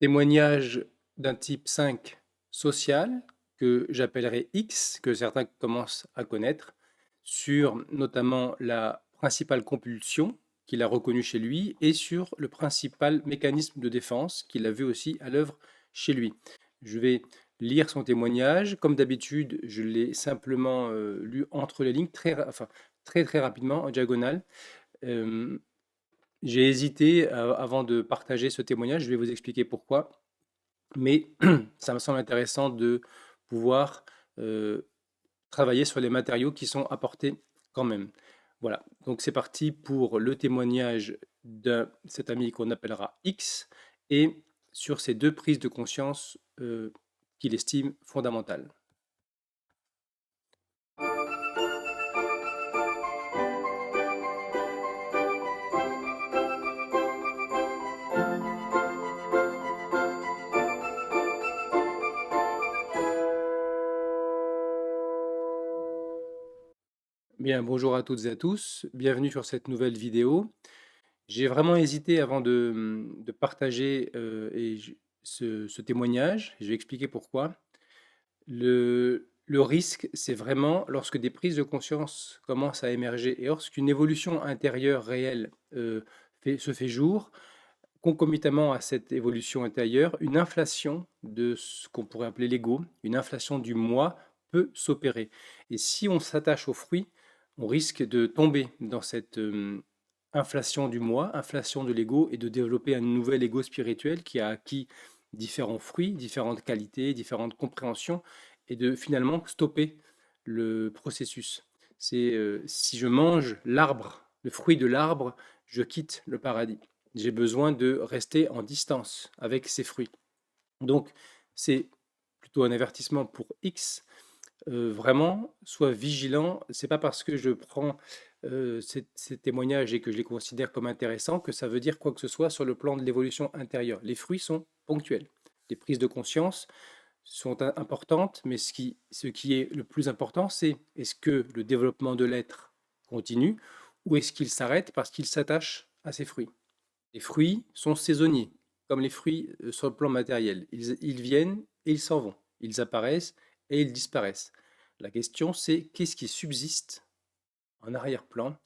Témoignage d'un type 5 social, que j'appellerai X, que certains commencent à connaître, sur notamment la principale compulsion qu'il a reconnue chez lui et sur le principal mécanisme de défense qu'il a vu aussi à l'œuvre chez lui. Je vais lire son témoignage. Comme d'habitude, je l'ai simplement lu entre les lignes, très rapidement, en diagonale. Euh, j'ai hésité avant de partager ce témoignage, je vais vous expliquer pourquoi. Mais ça me semble intéressant de pouvoir euh, travailler sur les matériaux qui sont apportés quand même. Voilà, donc c'est parti pour le témoignage de cet ami qu'on appellera X et sur ces deux prises de conscience qu'il estime fondamentales. Bien, bonjour à toutes et à tous, bienvenue sur cette nouvelle vidéo. J'ai vraiment hésité avant de partager ce témoignage, je vais expliquer pourquoi. Le risque, c'est vraiment lorsque des prises de conscience commencent à émerger et lorsqu'une évolution intérieure réelle se fait jour, concomitamment à cette évolution intérieure, une inflation de ce qu'on pourrait appeler l'ego, une inflation du moi peut s'opérer. Et si on s'attache aux fruits, on risque de tomber dans cette inflation du moi, inflation de l'ego, et de développer un nouvel ego spirituel qui a acquis différents fruits, différentes qualités, différentes compréhensions, et de finalement stopper le processus. C'est si je mange l'arbre, le fruit de l'arbre, je quitte le paradis. J'ai besoin de rester en distance avec ces fruits. Donc, c'est plutôt un avertissement pour X. Vraiment, sois vigilant. C'est pas parce que je prends ces témoignages et que je les considère comme intéressants que ça veut dire quoi que ce soit sur le plan de l'évolution intérieure. Les fruits sont ponctuels. Les prises de conscience sont importantes, mais ce qui est le plus important, c'est est-ce que le développement de l'être continue ou est-ce qu'il s'arrête parce qu'il s'attache à ces fruits. Les fruits sont saisonniers, comme les fruits sur le plan matériel. Ils viennent et ils s'en vont. Ils apparaissent et ils disparaissent. La question, c'est qu'est-ce qui subsiste en arrière-plan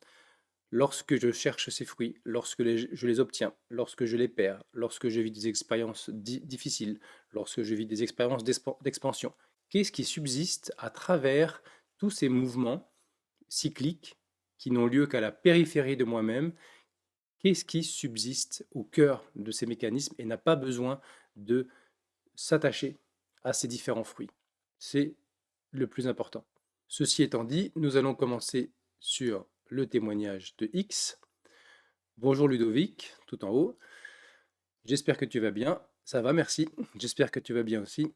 lorsque je cherche ces fruits, lorsque je les obtiens, lorsque je les perds, lorsque je vis des expériences difficiles, lorsque je vis des expériences d'expansion. Qu'est-ce qui subsiste à travers tous ces mouvements cycliques qui n'ont lieu qu'à la périphérie de moi-même? Qu'est-ce qui subsiste au cœur de ces mécanismes et n'a pas besoin de s'attacher à ces différents fruits? C'est le plus important. Ceci étant dit, nous allons commencer sur le témoignage de X. Bonjour Ludovic, tout en haut. J'espère que tu vas bien. Ça va, merci. J'espère que tu vas bien aussi.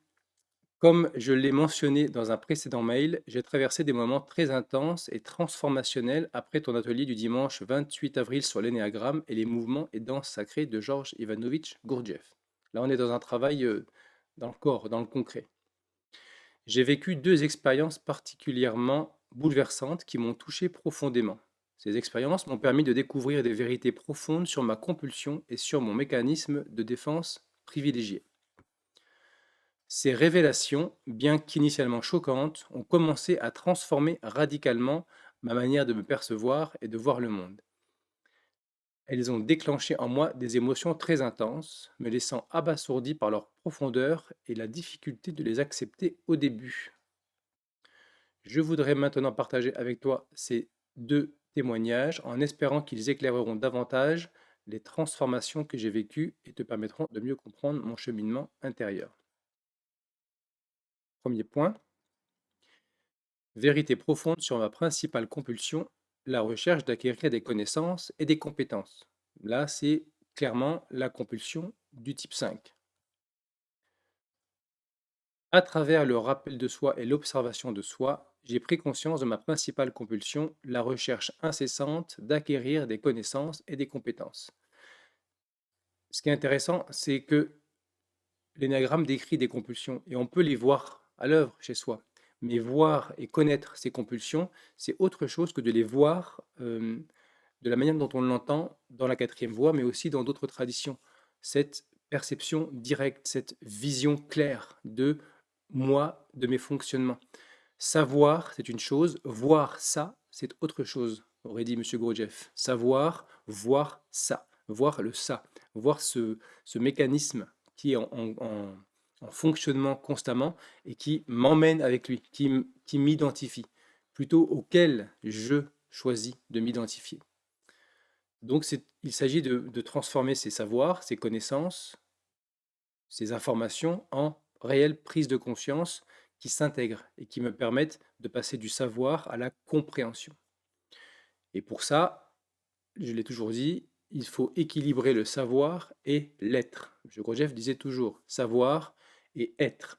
Comme je l'ai mentionné dans un précédent mail, j'ai traversé des moments très intenses et transformationnels après ton atelier du dimanche 28 avril sur l'énéagramme et les mouvements et danses sacrées de Georges Ivanovitch Gurdjieff. Là, on est dans un travail dans le corps, dans le concret. J'ai vécu deux expériences particulièrement bouleversantes qui m'ont touché profondément. Ces expériences m'ont permis de découvrir des vérités profondes sur ma compulsion et sur mon mécanisme de défense privilégié. Ces révélations, bien qu'initialement choquantes, ont commencé à transformer radicalement ma manière de me percevoir et de voir le monde. Elles ont déclenché en moi des émotions très intenses, me laissant abasourdi par leur profondeur et la difficulté de les accepter au début. Je voudrais maintenant partager avec toi ces deux témoignages en espérant qu'ils éclaireront davantage les transformations que j'ai vécues et te permettront de mieux comprendre mon cheminement intérieur. Premier point, vérité profonde sur ma principale compulsion, la recherche d'acquérir des connaissances et des compétences. Là, c'est clairement la compulsion du type 5. À travers le rappel de soi et l'observation de soi, j'ai pris conscience de ma principale compulsion, la recherche incessante d'acquérir des connaissances et des compétences. Ce qui est intéressant, c'est que l'énagramme décrit des compulsions et on peut les voir à l'œuvre chez soi. Mais voir et connaître ces compulsions, c'est autre chose que de les voir de la manière dont on l'entend dans la quatrième voie, mais aussi dans d'autres traditions. Cette perception directe, cette vision claire de moi, de mes fonctionnements. Savoir, c'est une chose, voir ça, c'est autre chose, aurait dit Monsieur Gurdjieff. Savoir, voir ça, voir le ça, voir ce mécanisme qui est en fonctionnement constamment et qui m'emmène avec lui, qui m'identifie, plutôt auquel je choisis de m'identifier. Donc il s'agit de transformer ces savoirs, ces connaissances, ces informations en réelle prise de conscience qui s'intègrent et qui me permettent de passer du savoir à la compréhension. Et pour ça, je l'ai toujours dit, il faut équilibrer le savoir et l'être. M. Gurdjieff disait toujours savoir et être.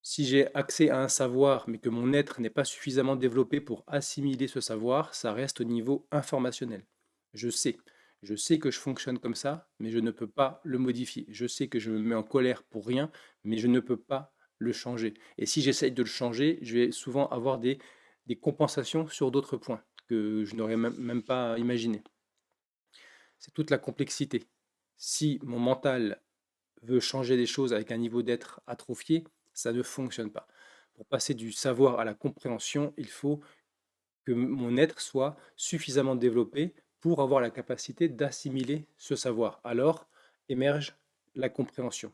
Si j'ai accès à un savoir, mais que mon être n'est pas suffisamment développé pour assimiler ce savoir, ça reste au niveau informationnel. Je sais. Je sais que je fonctionne comme ça, mais je ne peux pas le modifier. Je sais que je me mets en colère pour rien, mais je ne peux pas le changer. Et si j'essaye de le changer, je vais souvent avoir des compensations sur d'autres points que je n'aurais même pas imaginé. C'est toute la complexité. Si mon mental veut changer des choses avec un niveau d'être atrophié, ça ne fonctionne pas. Pour passer du savoir à la compréhension, il faut que mon être soit suffisamment développé pour avoir la capacité d'assimiler ce savoir. Alors émerge la compréhension.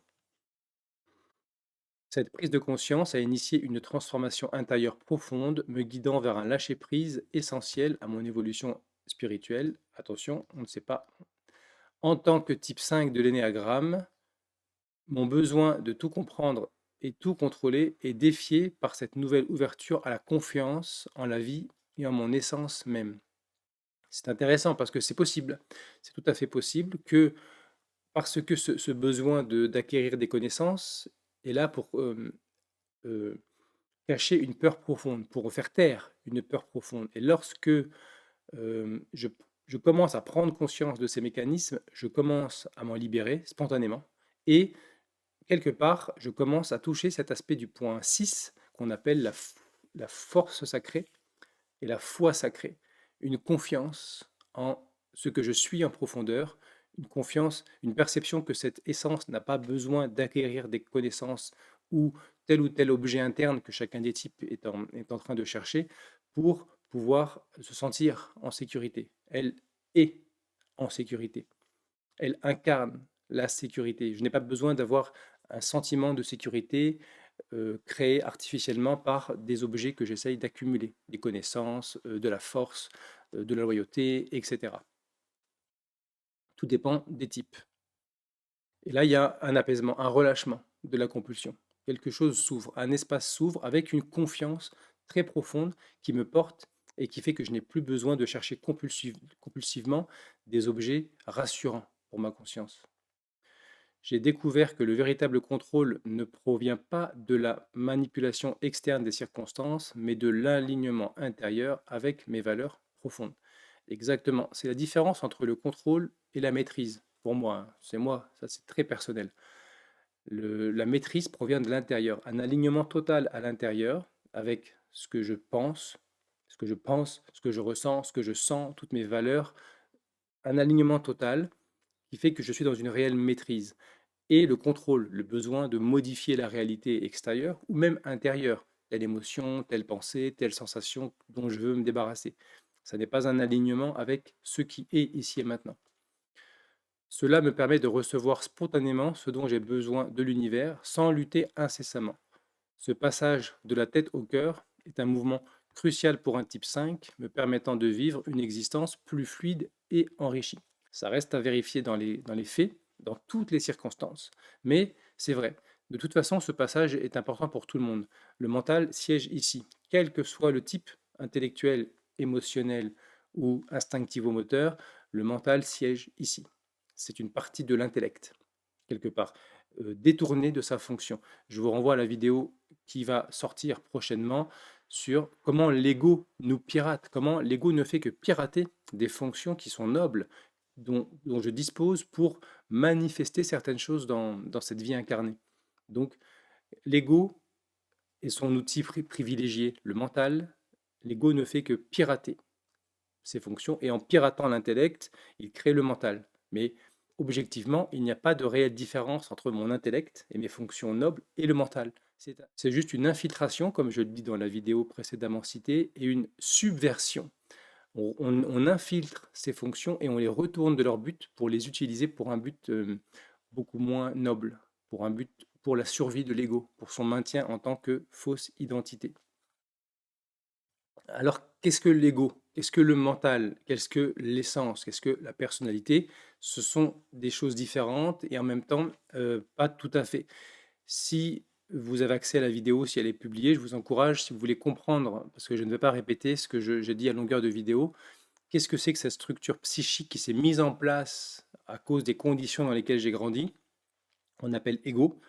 Cette prise de conscience a initié une transformation intérieure profonde, me guidant vers un lâcher-prise essentiel à mon évolution spirituelle. Attention, on ne sait pas. En tant que type 5 de l'énéagramme, mon besoin de tout comprendre et tout contrôler est défié par cette nouvelle ouverture à la confiance en la vie et en mon essence même. C'est intéressant parce que c'est possible, c'est tout à fait possible que parce que ce besoin d'acquérir des connaissances est là pour euh, cacher une peur profonde, pour faire taire une peur profonde. Et lorsque je commence à prendre conscience de ces mécanismes, je commence à m'en libérer spontanément et quelque part, je commence à toucher cet aspect du point 6 qu'on appelle la force sacrée et la foi sacrée. Une confiance en ce que je suis en profondeur, une confiance, une perception que cette essence n'a pas besoin d'acquérir des connaissances ou tel objet interne que chacun des types est en train de chercher pour pouvoir se sentir en sécurité. Elle est en sécurité. Elle incarne la sécurité. Je n'ai pas besoin d'avoir un sentiment de sécurité créé artificiellement par des objets que j'essaye d'accumuler, des connaissances, de la force, de la loyauté, etc. Tout dépend des types. Et là, il y a un apaisement, un relâchement de la compulsion. Quelque chose s'ouvre, un espace s'ouvre avec une confiance très profonde qui me porte et qui fait que je n'ai plus besoin de chercher compulsivement des objets rassurants pour ma conscience. J'ai découvert que le véritable contrôle ne provient pas de la manipulation externe des circonstances, mais de l'alignement intérieur avec mes valeurs profondes. Exactement, c'est la différence entre le contrôle et la maîtrise. Pour moi, ça c'est très personnel. La maîtrise provient de l'intérieur, un alignement total à l'intérieur avec ce que je pense, ce que je ressens, ce que je sens, toutes mes valeurs, un alignement total qui fait que je suis dans une réelle maîtrise et le contrôle, le besoin de modifier la réalité extérieure ou même intérieure, telle émotion, telle pensée, telle sensation dont je veux me débarrasser. Ça n'est pas un alignement avec ce qui est ici et maintenant. Cela me permet de recevoir spontanément ce dont j'ai besoin de l'univers sans lutter incessamment. Ce passage de la tête au cœur est un mouvement crucial pour un type 5, me permettant de vivre une existence plus fluide et enrichie. Ça reste à vérifier dans les faits, dans toutes les circonstances. Mais c'est vrai. De toute façon, ce passage est important pour tout le monde. Le mental siège ici, quel que soit le type intellectuel, émotionnel ou instinctivo-moteur, le mental siège ici. C'est une partie de l'intellect, quelque part, détournée de sa fonction. Je vous renvoie à la vidéo qui va sortir prochainement sur comment l'ego nous pirate, comment l'ego ne fait que pirater des fonctions qui sont nobles, dont je dispose pour manifester certaines choses dans cette vie incarnée. Donc, l'ego est son outil privilégié, le mental. L'ego ne fait que pirater ses fonctions, et en piratant l'intellect, il crée le mental. Mais objectivement, il n'y a pas de réelle différence entre mon intellect et mes fonctions nobles et le mental. C'est juste une infiltration, comme je le dis dans la vidéo précédemment citée, et une subversion. On infiltre ces fonctions et on les retourne de leur but pour les utiliser pour un but beaucoup moins noble, pour un but pour la survie de l'ego, pour son maintien en tant que fausse identité. Alors, qu'est-ce que l'ego? Qu'est-ce que le mental? Qu'est-ce que l'essence? Qu'est-ce que la personnalité? Ce sont des choses différentes et en même temps pas tout à fait. Si vous avez accès à la vidéo, si elle est publiée, je vous encourage, si vous voulez comprendre, parce que je ne vais pas répéter ce que j'ai dit à longueur de vidéo, qu'est-ce que c'est que cette structure psychique qui s'est mise en place à cause des conditions dans lesquelles j'ai grandi, qu'on appelle ego,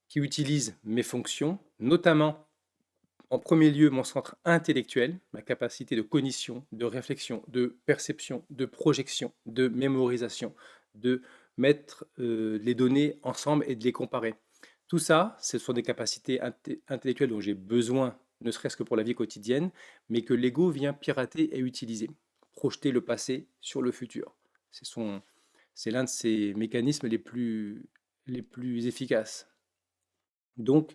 qui utilise mes fonctions, notamment en premier lieu mon centre intellectuel, ma capacité de cognition, de réflexion, de perception, de projection, de mémorisation, de mettre les données ensemble et de les comparer. Tout ça, ce sont des capacités intellectuelles dont j'ai besoin, ne serait-ce que pour la vie quotidienne, mais que l'ego vient pirater et utiliser, projeter le passé sur le futur. C'est l'un de ces mécanismes les plus efficaces. Donc,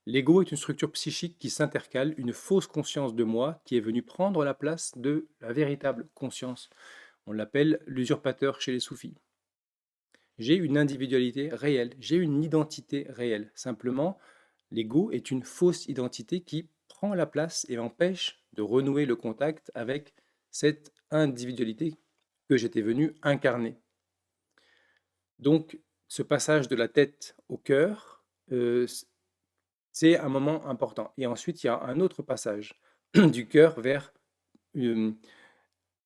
l'ego est une structure psychique qui s'intercale, une fausse conscience de moi qui est venue prendre la place de la véritable conscience. On l'appelle l'usurpateur chez les soufis. J'ai une individualité réelle, j'ai une identité réelle. Simplement, l'ego est une fausse identité qui prend la place et empêche de renouer le contact avec cette individualité que j'étais venu incarner. Donc, ce passage de la tête au cœur, c'est un moment important. Et ensuite, il y a un autre passage du cœur vers le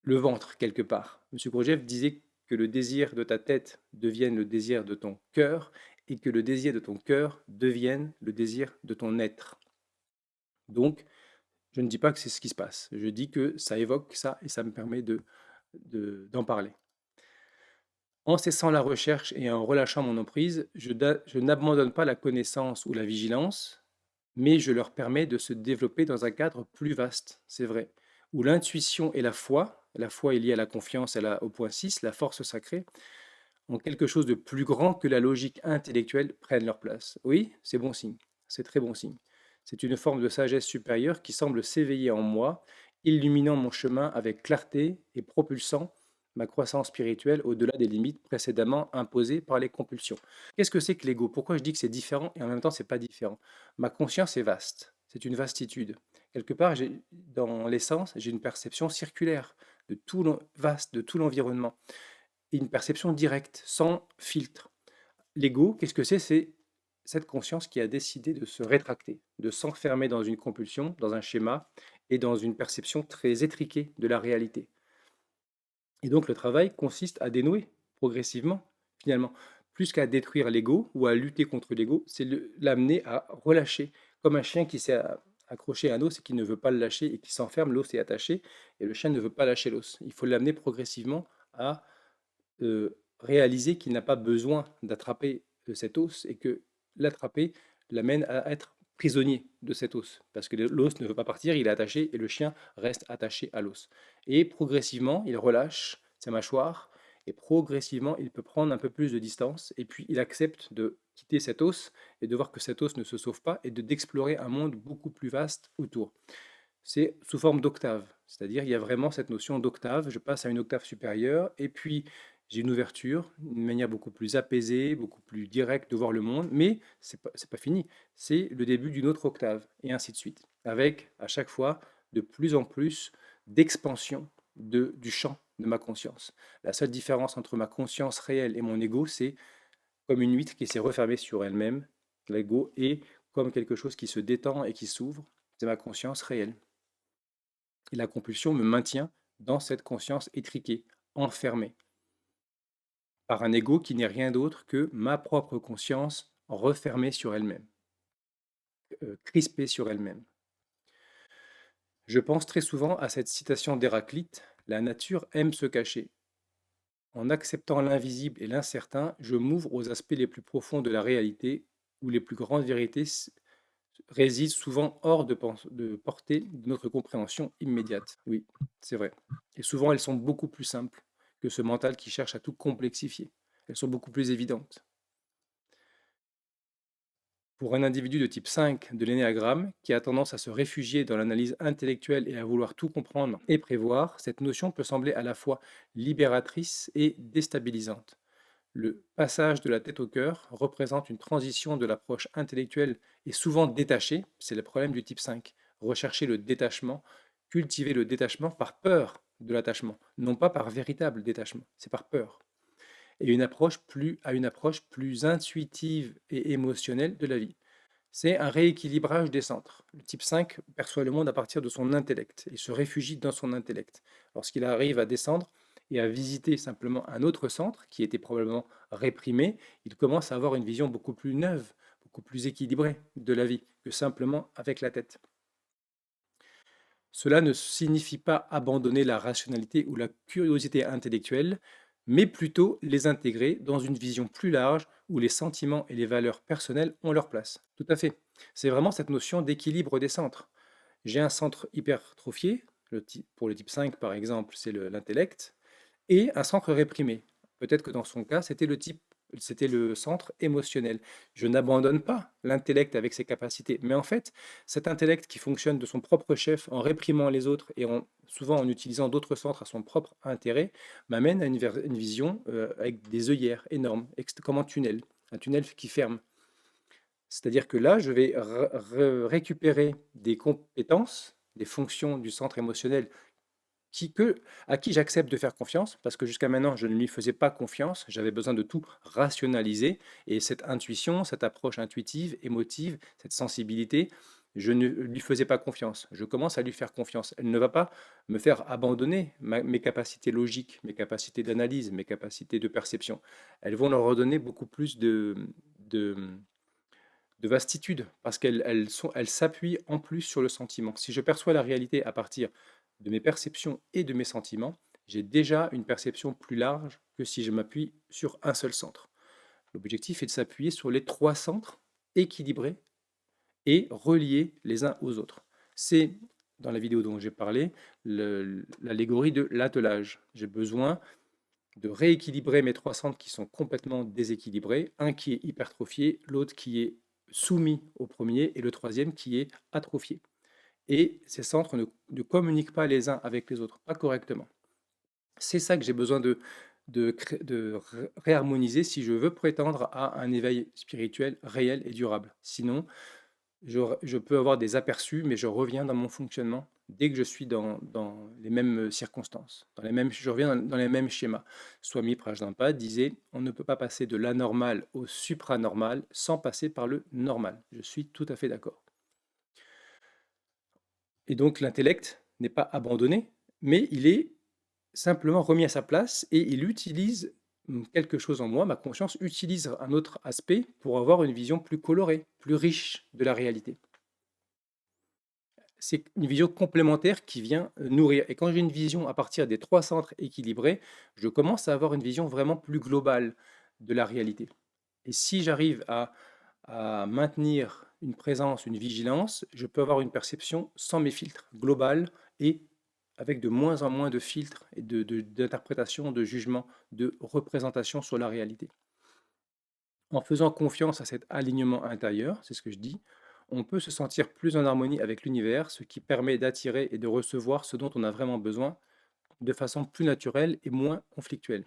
ventre, quelque part. Monsieur Gurdjieff disait que le désir de ta tête devienne le désir de ton cœur et que le désir de ton cœur devienne le désir de ton être. Donc, je ne dis pas que c'est ce qui se passe. Je dis que ça évoque ça et ça me permet d'en parler. En cessant la recherche et en relâchant mon emprise, je n'abandonne pas la connaissance ou la vigilance, mais je leur permets de se développer dans un cadre plus vaste, c'est vrai, où l'intuition et la foi est liée à la confiance au point 6, la force sacrée, en quelque chose de plus grand que la logique intellectuelle prennent leur place. Oui, c'est bon signe, c'est très bon signe. C'est une forme de sagesse supérieure qui semble s'éveiller en moi, illuminant mon chemin avec clarté et propulsant ma croissance spirituelle au-delà des limites précédemment imposées par les compulsions. Qu'est-ce que c'est que l'ego? Pourquoi je dis que c'est différent et en même temps c'est pas différent? Ma conscience est vaste, c'est une vastitude. Quelque part, dans l'essence, j'ai une perception circulaire de tout vaste, de tout l'environnement et une perception directe, sans filtre. L'ego, qu'est-ce que c'est? C'est cette conscience qui a décidé de se rétracter, de s'enfermer dans une compulsion, dans un schéma et dans une perception très étriquée de la réalité. Et donc le travail consiste à dénouer progressivement, finalement. Plus qu'à détruire l'ego ou à lutter contre l'ego, c'est l'amener à relâcher, comme un chien qui s'est accroché à un os et qui ne veut pas le lâcher et qui s'enferme, l'os est attaché et le chien ne veut pas lâcher l'os. Il faut l'amener progressivement à réaliser qu'il n'a pas besoin d'attraper cet os et que l'attraper l'amène à être prisonnier de cet os parce que l'os ne veut pas partir, il est attaché et le chien reste attaché à l'os. Et progressivement, il relâche sa mâchoire et progressivement, il peut prendre un peu plus de distance et puis il accepte de quitter cet os et de voir que cet os ne se sauve pas et d'explorer un monde beaucoup plus vaste autour. C'est sous forme d'octave, c'est-à-dire il y a vraiment cette notion d'octave, je passe à une octave supérieure et puis j'ai une ouverture, une manière beaucoup plus apaisée, beaucoup plus directe de voir le monde, mais c'est pas fini, c'est le début d'une autre octave et ainsi de suite, avec à chaque fois de plus en plus d'expansion du champ de ma conscience. La seule différence entre ma conscience réelle et mon ego, c'est comme une huître qui s'est refermée sur elle-même, l'ego, et comme quelque chose qui se détend et qui s'ouvre, c'est ma conscience réelle. Et la compulsion me maintient dans cette conscience étriquée, enfermée, par un ego qui n'est rien d'autre que ma propre conscience refermée sur elle-même, crispée sur elle-même. Je pense très souvent à cette citation d'Héraclite, la nature aime se cacher. En acceptant l'invisible et l'incertain, je m'ouvre aux aspects les plus profonds de la réalité, où les plus grandes vérités résident souvent hors de portée de notre compréhension immédiate. Oui, c'est vrai. Et souvent, elles sont beaucoup plus simples que ce mental qui cherche à tout complexifier. elles sont beaucoup plus évidentes. Pour un individu de type 5 de l'énéagramme, qui a tendance à se réfugier dans l'analyse intellectuelle et à vouloir tout comprendre et prévoir, cette notion peut sembler à la fois libératrice et déstabilisante. Le passage de la tête au cœur représente une transition de l'approche intellectuelle et souvent détachée, c'est le problème du type 5, rechercher le détachement, cultiver le détachement par peur de l'attachement, non pas par véritable détachement, c'est par peur, et une approche plus intuitive et émotionnelle de la vie. C'est un rééquilibrage des centres. Le type 5 perçoit le monde à partir de son intellect et se réfugie dans son intellect. Lorsqu'il arrive à descendre et à visiter simplement un autre centre qui était probablement réprimé, il commence à avoir une vision beaucoup plus neuve, beaucoup plus équilibrée de la vie que simplement avec la tête. Cela ne signifie pas abandonner la rationalité ou la curiosité intellectuelle, mais plutôt les intégrer dans une vision plus large où les sentiments et les valeurs personnelles ont leur place. Tout à fait. C'est vraiment cette notion d'équilibre des centres. J'ai un centre hypertrophié, pour le type 5 par exemple, c'est l'intellect, et un centre réprimé. Peut-être que dans son cas, c'était le centre émotionnel. Je n'abandonne pas l'intellect avec ses capacités, mais en fait, cet intellect qui fonctionne de son propre chef en réprimant les autres et souvent en utilisant d'autres centres à son propre intérêt, m'amène à une vision avec des œillères énormes, comme un tunnel qui ferme. C'est-à-dire que là, je vais récupérer des compétences, des fonctions du centre émotionnel à qui j'accepte de faire confiance, parce que jusqu'à maintenant, je ne lui faisais pas confiance, j'avais besoin de tout rationaliser, et cette intuition, cette approche intuitive, émotive, cette sensibilité, je ne lui faisais pas confiance. Je commence à lui faire confiance. Elle ne va pas me faire abandonner mes capacités logiques, mes capacités d'analyse, mes capacités de perception. Elles vont leur redonner beaucoup plus de, de vastitude, parce qu'elles s'appuient en plus sur le sentiment. Si je perçois la réalité à partir de mes perceptions et de mes sentiments, j'ai déjà une perception plus large que si je m'appuie sur un seul centre. L'objectif est de s'appuyer sur les trois centres équilibrés et reliés les uns aux autres. C'est, dans la vidéo dont j'ai parlé, l'allégorie de l'attelage. J'ai besoin de rééquilibrer mes trois centres qui sont complètement déséquilibrés, un qui est hypertrophié, l'autre qui est soumis au premier et le troisième qui est atrophié. Et ces centres ne communiquent pas les uns avec les autres, pas correctement. C'est ça que j'ai besoin de réharmoniser si je veux prétendre à un éveil spirituel réel et durable. Sinon, je peux avoir des aperçus, mais je reviens dans mon fonctionnement dès que je suis dans les mêmes circonstances, je reviens dans les mêmes schémas. Swami Prajnapada disait, on ne peut pas passer de l'anormal au supranormal sans passer par le normal. Je suis tout à fait d'accord. Et donc l'intellect n'est pas abandonné, mais il est simplement remis à sa place et il utilise quelque chose en moi, ma conscience utilise un autre aspect pour avoir une vision plus colorée, plus riche de la réalité. C'est une vision complémentaire qui vient nourrir. Et quand j'ai une vision à partir des trois centres équilibrés, je commence à avoir une vision vraiment plus globale de la réalité. Et si j'arrive à maintenir une présence, une vigilance, je peux avoir une perception sans mes filtres, globale et avec de moins en moins de filtres et d'interprétation, de jugement, de représentation sur la réalité. En faisant confiance à cet alignement intérieur, c'est ce que je dis, on peut se sentir plus en harmonie avec l'univers, ce qui permet d'attirer et de recevoir ce dont on a vraiment besoin de façon plus naturelle et moins conflictuelle.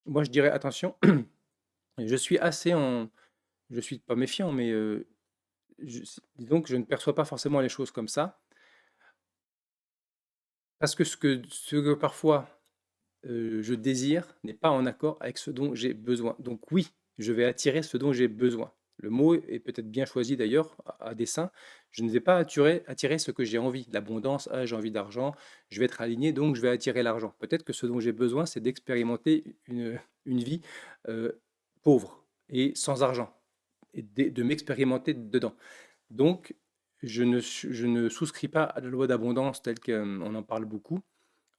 Moi, je dirais attention, je suis assez en, je suis pas méfiant, mais disons que je ne perçois pas forcément les choses comme ça, parce que ce que parfois je désire n'est pas en accord avec ce dont j'ai besoin. Donc oui, je vais attirer ce dont j'ai besoin. Le mot est peut-être bien choisi d'ailleurs à dessein. Je ne vais pas attirer ce que j'ai envie. L'abondance, ah, j'ai envie d'argent, je vais être aligné, donc je vais attirer l'argent. Peut-être que ce dont j'ai besoin, c'est d'expérimenter une vie euh, pauvre et sans argent, et de m'expérimenter dedans. Donc, je ne souscris pas à la loi d'abondance telle qu'on en parle beaucoup,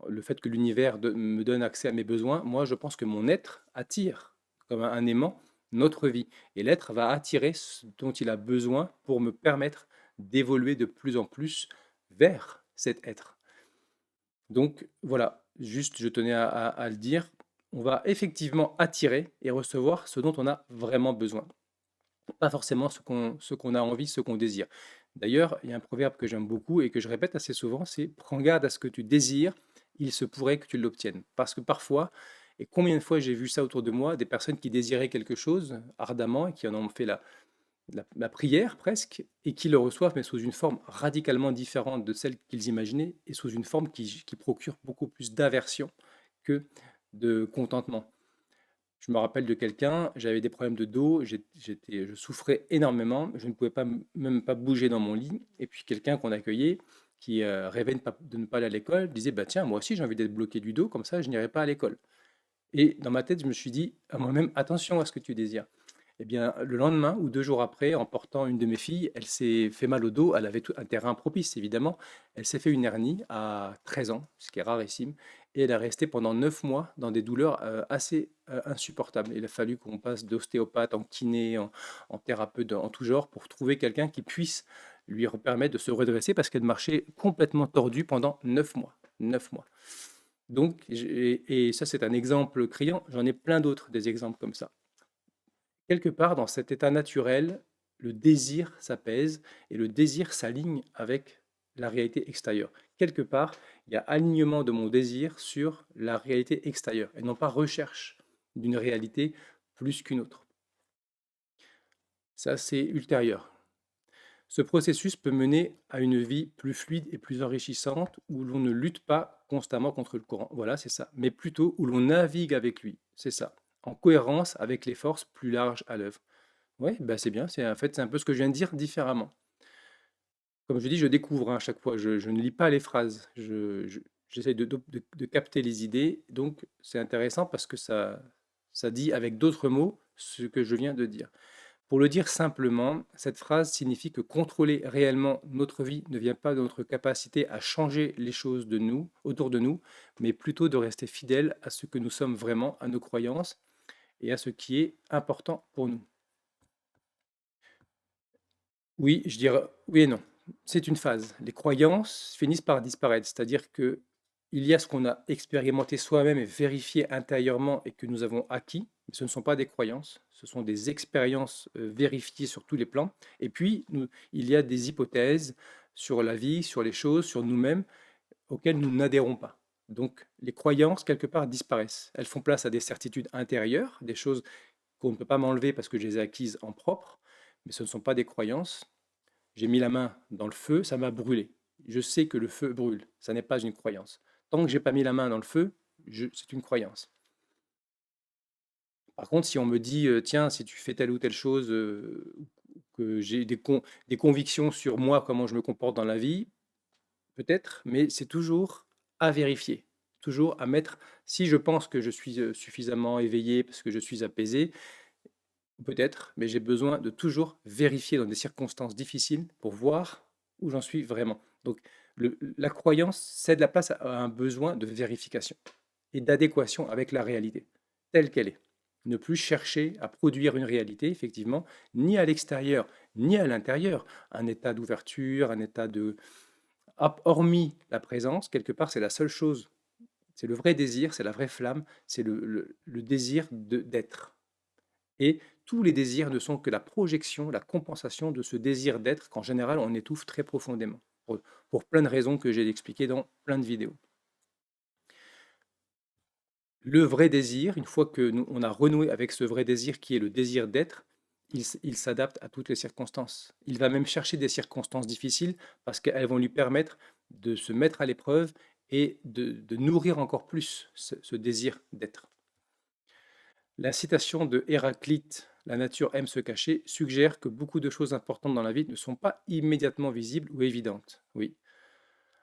le fait que l'univers me donne accès à mes besoins. Moi, je pense que mon être attire, comme un aimant, notre vie. Et l'être va attirer ce dont il a besoin pour me permettre d'évoluer de plus en plus vers cet être. Donc voilà, juste je tenais à le dire. on va effectivement attirer et recevoir ce dont on a vraiment besoin, pas forcément ce qu'on a envie, ce qu'on désire. D'ailleurs, il y a un proverbe que j'aime beaucoup et que je répète assez souvent, c'est: «Prends garde à ce que tu désires, il se pourrait que tu l'obtiennes». Parce que parfois, et combien de fois j'ai vu ça autour de moi, des personnes qui désiraient quelque chose ardemment et qui en ont fait la prière presque, et qui le reçoivent, mais sous une forme radicalement différente de celle qu'ils imaginaient, et sous une forme qui procure beaucoup plus d'aversion que de contentement. Je me rappelle de quelqu'un, j'avais des problèmes de dos, je souffrais énormément, je ne pouvais pas, même pas bouger dans mon lit. Et puis quelqu'un qu'on accueillait, qui rêvait de ne pas aller à l'école, disait, bah tiens, moi aussi j'ai envie d'être bloqué du dos, comme ça je n'irai pas à l'école. Et dans ma tête, je me suis dit à moi-même, attention à ce que tu désires. Eh bien, le lendemain ou 2 jours après, en portant une de mes filles, elle s'est fait mal au dos. Elle avait un terrain propice, évidemment. Elle s'est fait une hernie à 13 ans, ce qui est rarissime. Et elle est restée pendant 9 mois dans des douleurs assez insupportables. Il a fallu qu'on passe d'ostéopathe en kiné, en thérapeute, en tout genre, pour trouver quelqu'un qui puisse lui permettre de se redresser parce qu'elle marchait complètement tordue pendant 9 mois. 9 mois. Donc, et ça, c'est un exemple criant. J'en ai plein d'autres, des exemples comme ça. Quelque part, dans cet état naturel, le désir s'apaise et le désir s'aligne avec la réalité extérieure. Quelque part, il y a alignement de mon désir sur la réalité extérieure et non pas recherche d'une réalité plus qu'une autre. Ça, c'est ultérieur. Ce processus peut mener à une vie plus fluide et plus enrichissante où l'on ne lutte pas constamment contre le courant. Voilà, c'est ça. Mais plutôt où l'on navigue avec lui. C'est ça. En cohérence avec les forces plus larges à l'œuvre. Oui, bah c'est bien. En fait, c'est un peu ce que je viens de dire différemment. Comme je dis, je découvre hein, à chaque fois. Je ne lis pas les phrases. J'essaie de capter les idées. Donc, c'est intéressant parce que ça dit avec d'autres mots ce que je viens de dire. Pour le dire simplement, cette phrase signifie que contrôler réellement notre vie ne vient pas de notre capacité à changer les choses de nous, autour de nous, mais plutôt de rester fidèle à ce que nous sommes vraiment, à nos croyances et à ce qui est important pour nous. Oui, je dirais oui et non. C'est une phase. Les croyances finissent par disparaître, c'est-à-dire que il y a ce qu'on a expérimenté soi-même et vérifié intérieurement et que nous avons acquis, mais ce ne sont pas des croyances, ce sont des expériences vérifiées sur tous les plans. Et puis, il y a des hypothèses sur la vie, sur les choses, sur nous-mêmes, auxquelles nous n'adhérons pas. Donc, les croyances, quelque part, disparaissent. Elles font place à des certitudes intérieures, des choses qu'on ne peut pas m'enlever parce que je les ai acquises en propre, mais ce ne sont pas des croyances. J'ai mis la main dans le feu, ça m'a brûlé. Je sais que le feu brûle, ça n'est pas une croyance. Tant que j'ai pas mis la main dans le feu, c'est une croyance. Par contre, si on me dit, tiens, si tu fais telle ou telle chose, que j'ai des convictions sur moi, comment je me comporte dans la vie, peut-être, mais c'est toujours à vérifier. Toujours à mettre, si je pense que je suis suffisamment éveillé parce que je suis apaisé, peut-être, mais j'ai besoin de toujours vérifier dans des circonstances difficiles pour voir où j'en suis vraiment. Donc, la croyance cède la place à un besoin de vérification et d'adéquation avec la réalité, telle qu'elle est. Ne plus chercher à produire une réalité, effectivement, ni à l'extérieur, ni à l'intérieur. Un état d'ouverture, un état de... Hormis la présence, quelque part, c'est la seule chose. C'est le vrai désir, c'est la vraie flamme, c'est le désir d'être. Et tous les désirs ne sont que la projection, la compensation de ce désir d'être qu'en général on étouffe très profondément, pour plein de raisons que j'ai expliquées dans plein de vidéos. Le vrai désir, une fois que on a renoué avec ce vrai désir qui est le désir d'être, il s'adapte à toutes les circonstances. Il va même chercher des circonstances difficiles parce qu'elles vont lui permettre de se mettre à l'épreuve et de nourrir encore plus ce désir d'être. La citation de Héraclite, La nature aime se cacher, suggère que beaucoup de choses importantes dans la vie ne sont pas immédiatement visibles ou évidentes. Oui.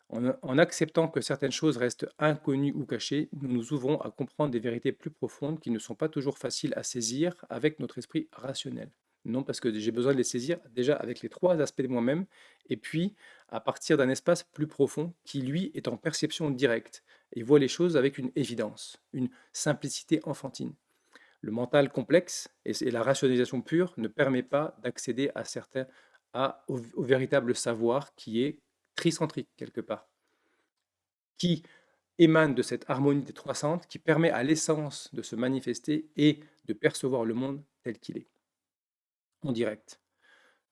En acceptant que certaines choses restent inconnues ou cachées, nous nous ouvrons à comprendre des vérités plus profondes qui ne sont pas toujours faciles à saisir avec notre esprit rationnel. Non, parce que j'ai besoin de les saisir déjà avec les 3 aspects de moi-même, et puis à partir d'un espace plus profond qui, lui, est en perception directe et voit les choses avec une évidence, une simplicité enfantine. Le mental complexe et la rationalisation pure ne permet pas d'accéder à certains, au véritable savoir qui est tricentrique quelque part, qui émane de cette harmonie des trois centres qui permet à l'essence de se manifester et de percevoir le monde tel qu'il est, en direct.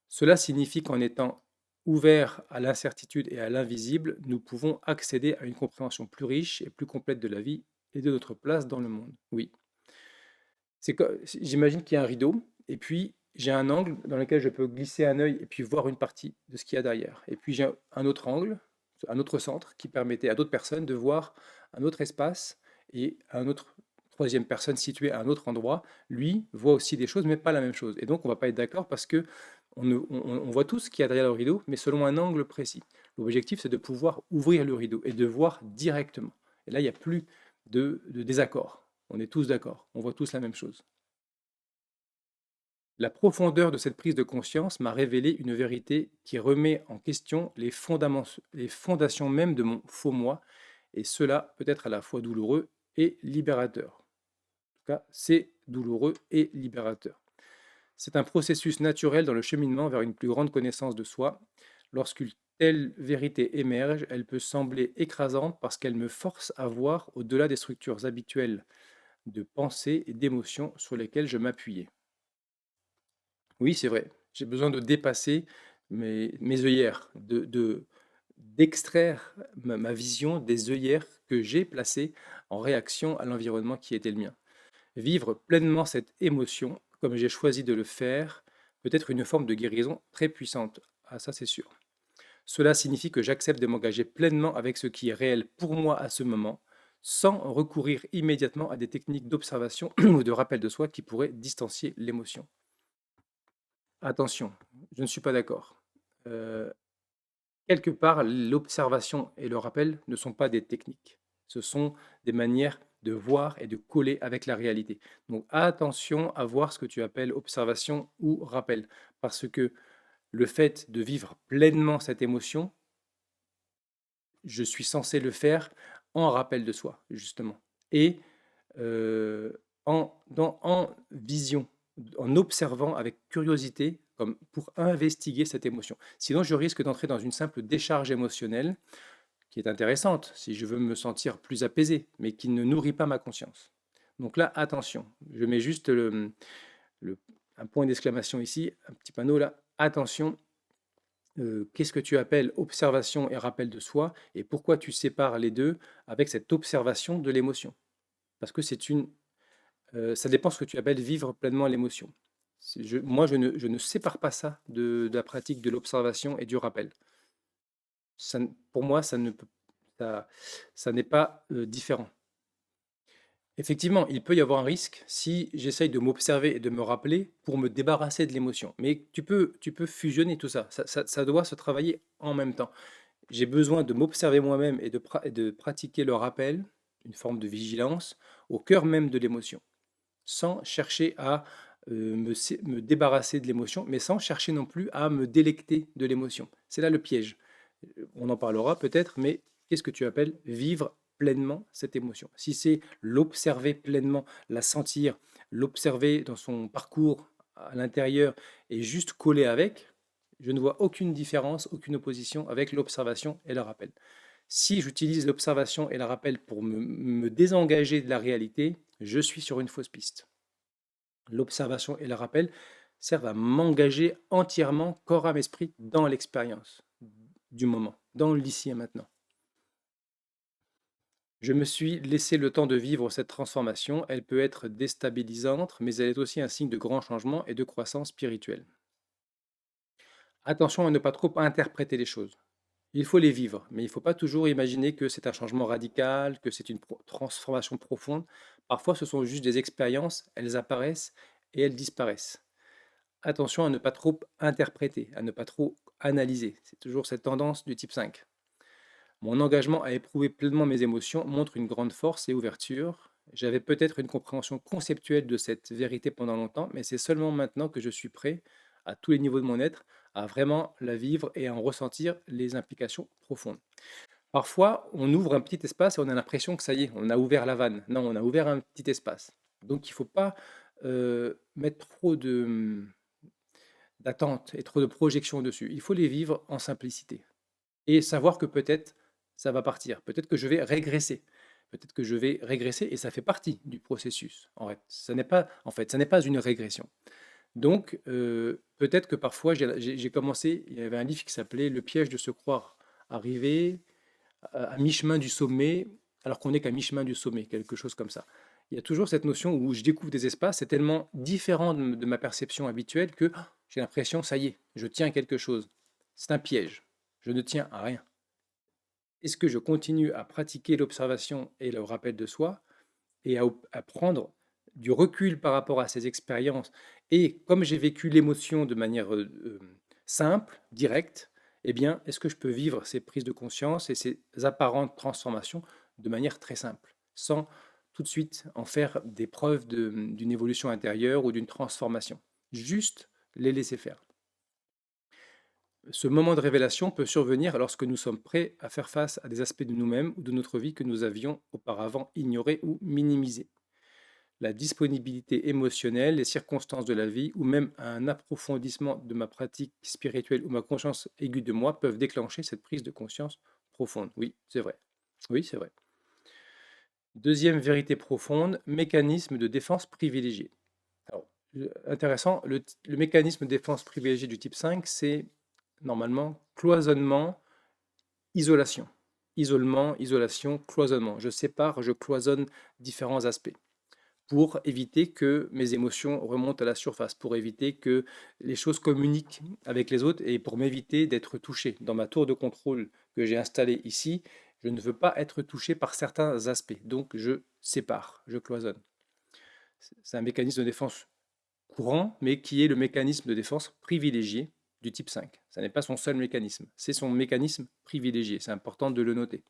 Cela signifie qu'en étant ouverts à l'incertitude et à l'invisible, nous pouvons accéder à une compréhension plus riche et plus complète de la vie et de notre place dans le monde. Oui, j'imagine qu'il y a un rideau, et puis j'ai un angle dans lequel je peux glisser un œil et puis voir une partie de ce qu'il y a derrière. Et puis j'ai un autre angle, un autre centre qui permettait à d'autres personnes de voir un autre espace et un autre troisième personne située à un autre endroit, lui voit aussi des choses, mais pas la même chose. Et donc on va pas être d'accord parce que on voit tous ce qu'il y a derrière le rideau, mais selon un angle précis. L'objectif, c'est de pouvoir ouvrir le rideau et de voir directement. Et là, il n'y a plus de désaccord. On est tous d'accord, on voit tous la même chose. La profondeur de cette prise de conscience m'a révélé une vérité qui remet en question les fondations même de mon faux moi, et cela peut être à la fois douloureux et libérateur. En tout cas, c'est douloureux et libérateur. C'est un processus naturel dans le cheminement vers une plus grande connaissance de soi. Lorsqu'une telle vérité émerge, elle peut sembler écrasante parce qu'elle me force à voir au-delà des structures habituelles de pensée et d'émotion sur lesquelles je m'appuyais. Oui, c'est vrai. J'ai besoin de dépasser mes œillères, d'extraire ma vision des œillères que j'ai placées en réaction à l'environnement qui était le mien. Vivre pleinement cette émotion, comme j'ai choisi de le faire, peut être une forme de guérison très puissante. Ah, ça c'est sûr. Cela signifie que j'accepte de m'engager pleinement avec ce qui est réel pour moi à ce moment, sans recourir immédiatement à des techniques d'observation ou de rappel de soi qui pourraient distancier l'émotion. Attention, je ne suis pas d'accord. Euh, Quelque part, l'observation et le rappel ne sont pas des techniques. Ce sont des manières de voir et de coller avec la réalité. Donc attention à voir ce que tu appelles observation ou rappel, parce que le fait de vivre pleinement cette émotion, je suis censé le faire en rappel de soi, justement, et en vision, en observant avec curiosité, comme pour investiguer cette émotion. Sinon, je risque d'entrer dans une simple décharge émotionnelle qui est intéressante si je veux me sentir plus apaisé, mais qui ne nourrit pas ma conscience. Donc là, attention, je mets juste un point d'exclamation ici, un petit panneau là, attention, qu'est-ce que tu appelles observation et rappel de soi, et pourquoi tu sépares les deux avec cette observation de l'émotion? Parce que ça dépend ce que tu appelles vivre pleinement l'émotion. Moi, je ne sépare pas ça de la pratique de l'observation et du rappel. Pour moi, ça, ça n'est pas différent. Effectivement, il peut y avoir un risque si j'essaye de m'observer et de me rappeler pour me débarrasser de l'émotion. Mais tu peux fusionner tout ça. Ça doit se travailler en même temps. J'ai besoin de m'observer moi-même et de pratiquer le rappel, une forme de vigilance, au cœur même de l'émotion, sans chercher à me débarrasser de l'émotion, mais sans chercher non plus à me délecter de l'émotion. C'est là le piège. On en parlera peut-être, mais qu'est-ce que tu appelles vivre pleinement cette émotion? Si c'est l'observer pleinement, la sentir, l'observer dans son parcours à l'intérieur et juste coller avec, je ne vois aucune différence, aucune opposition avec l'observation et le rappel. Si j'utilise l'observation et le rappel pour me désengager de la réalité, je suis sur une fausse piste. L'observation et le rappel servent à m'engager entièrement, corps, âme, esprit, dans l'expérience du moment, dans l'ici et maintenant. Je me suis laissé le temps de vivre cette transformation. Elle peut être déstabilisante, mais elle est aussi un signe de grand changement et de croissance spirituelle. Attention à ne pas trop interpréter les choses. Il faut les vivre, mais il ne faut pas toujours imaginer que c'est un changement radical, que c'est une transformation profonde. Parfois, ce sont juste des expériences, elles apparaissent et elles disparaissent. Attention à ne pas trop interpréter, à ne pas trop analyser. C'est toujours cette tendance du type 5. Mon engagement à éprouver pleinement mes émotions montre une grande force et ouverture. J'avais peut-être une compréhension conceptuelle de cette vérité pendant longtemps, mais c'est seulement maintenant que je suis prêt, à tous les niveaux de mon être, à vraiment la vivre et à en ressentir les implications profondes. Parfois, on ouvre un petit espace et on a l'impression que ça y est, on a ouvert la vanne. Non, on a ouvert un petit espace. Donc il ne faut pas mettre trop d'attente et trop de projections dessus. Il faut les vivre en simplicité et savoir que peut-être ça va partir, peut-être que je vais régresser. peut-être que je vais régresser et ça fait partie du processus. Ça n'est pas une régression. Donc, peut-être que parfois, j'ai commencé, il y avait un livre qui s'appelait Le piège de se croire arrivé à mi-chemin du sommet, alors qu'on n'est qu'à mi-chemin du sommet, quelque chose comme ça. Il y a toujours cette notion où je découvre des espaces, c'est tellement différent de ma perception habituelle que j'ai l'impression, ça y est, je tiens à quelque chose. C'est un piège. Je ne tiens à rien. Est-ce que je continue à pratiquer l'observation et le rappel de soi et à prendre du recul par rapport à ces expériences? Et comme j'ai vécu l'émotion de manière simple, directe, eh bien, est-ce que je peux vivre ces prises de conscience et ces apparentes transformations de manière très simple, sans tout de suite en faire des preuves d'une évolution intérieure ou d'une transformation? Juste les laisser faire. Ce moment de révélation peut survenir lorsque nous sommes prêts à faire face à des aspects de nous-mêmes ou de notre vie que nous avions auparavant ignorés ou minimisés. La disponibilité émotionnelle, les circonstances de la vie ou même un approfondissement de ma pratique spirituelle ou ma conscience aiguë de moi peuvent déclencher cette prise de conscience profonde. Oui, c'est vrai. Oui, c'est vrai. Deuxième vérité profonde, mécanisme de défense privilégié. Alors, intéressant, le mécanisme de défense privilégié du type 5, c'est normalement cloisonnement, isolation. Isolement, isolation, cloisonnement. Je sépare, je cloisonne différents aspects pour éviter que mes émotions remontent à la surface, pour éviter que les choses communiquent avec les autres et pour m'éviter d'être touché. Dans ma tour de contrôle que j'ai installée ici, je ne veux pas être touché par certains aspects. Donc je sépare, je cloisonne. C'est un mécanisme de défense courant, mais qui est le mécanisme de défense privilégié du type 5. Ce n'est pas son seul mécanisme, c'est son mécanisme privilégié. C'est important de le noter.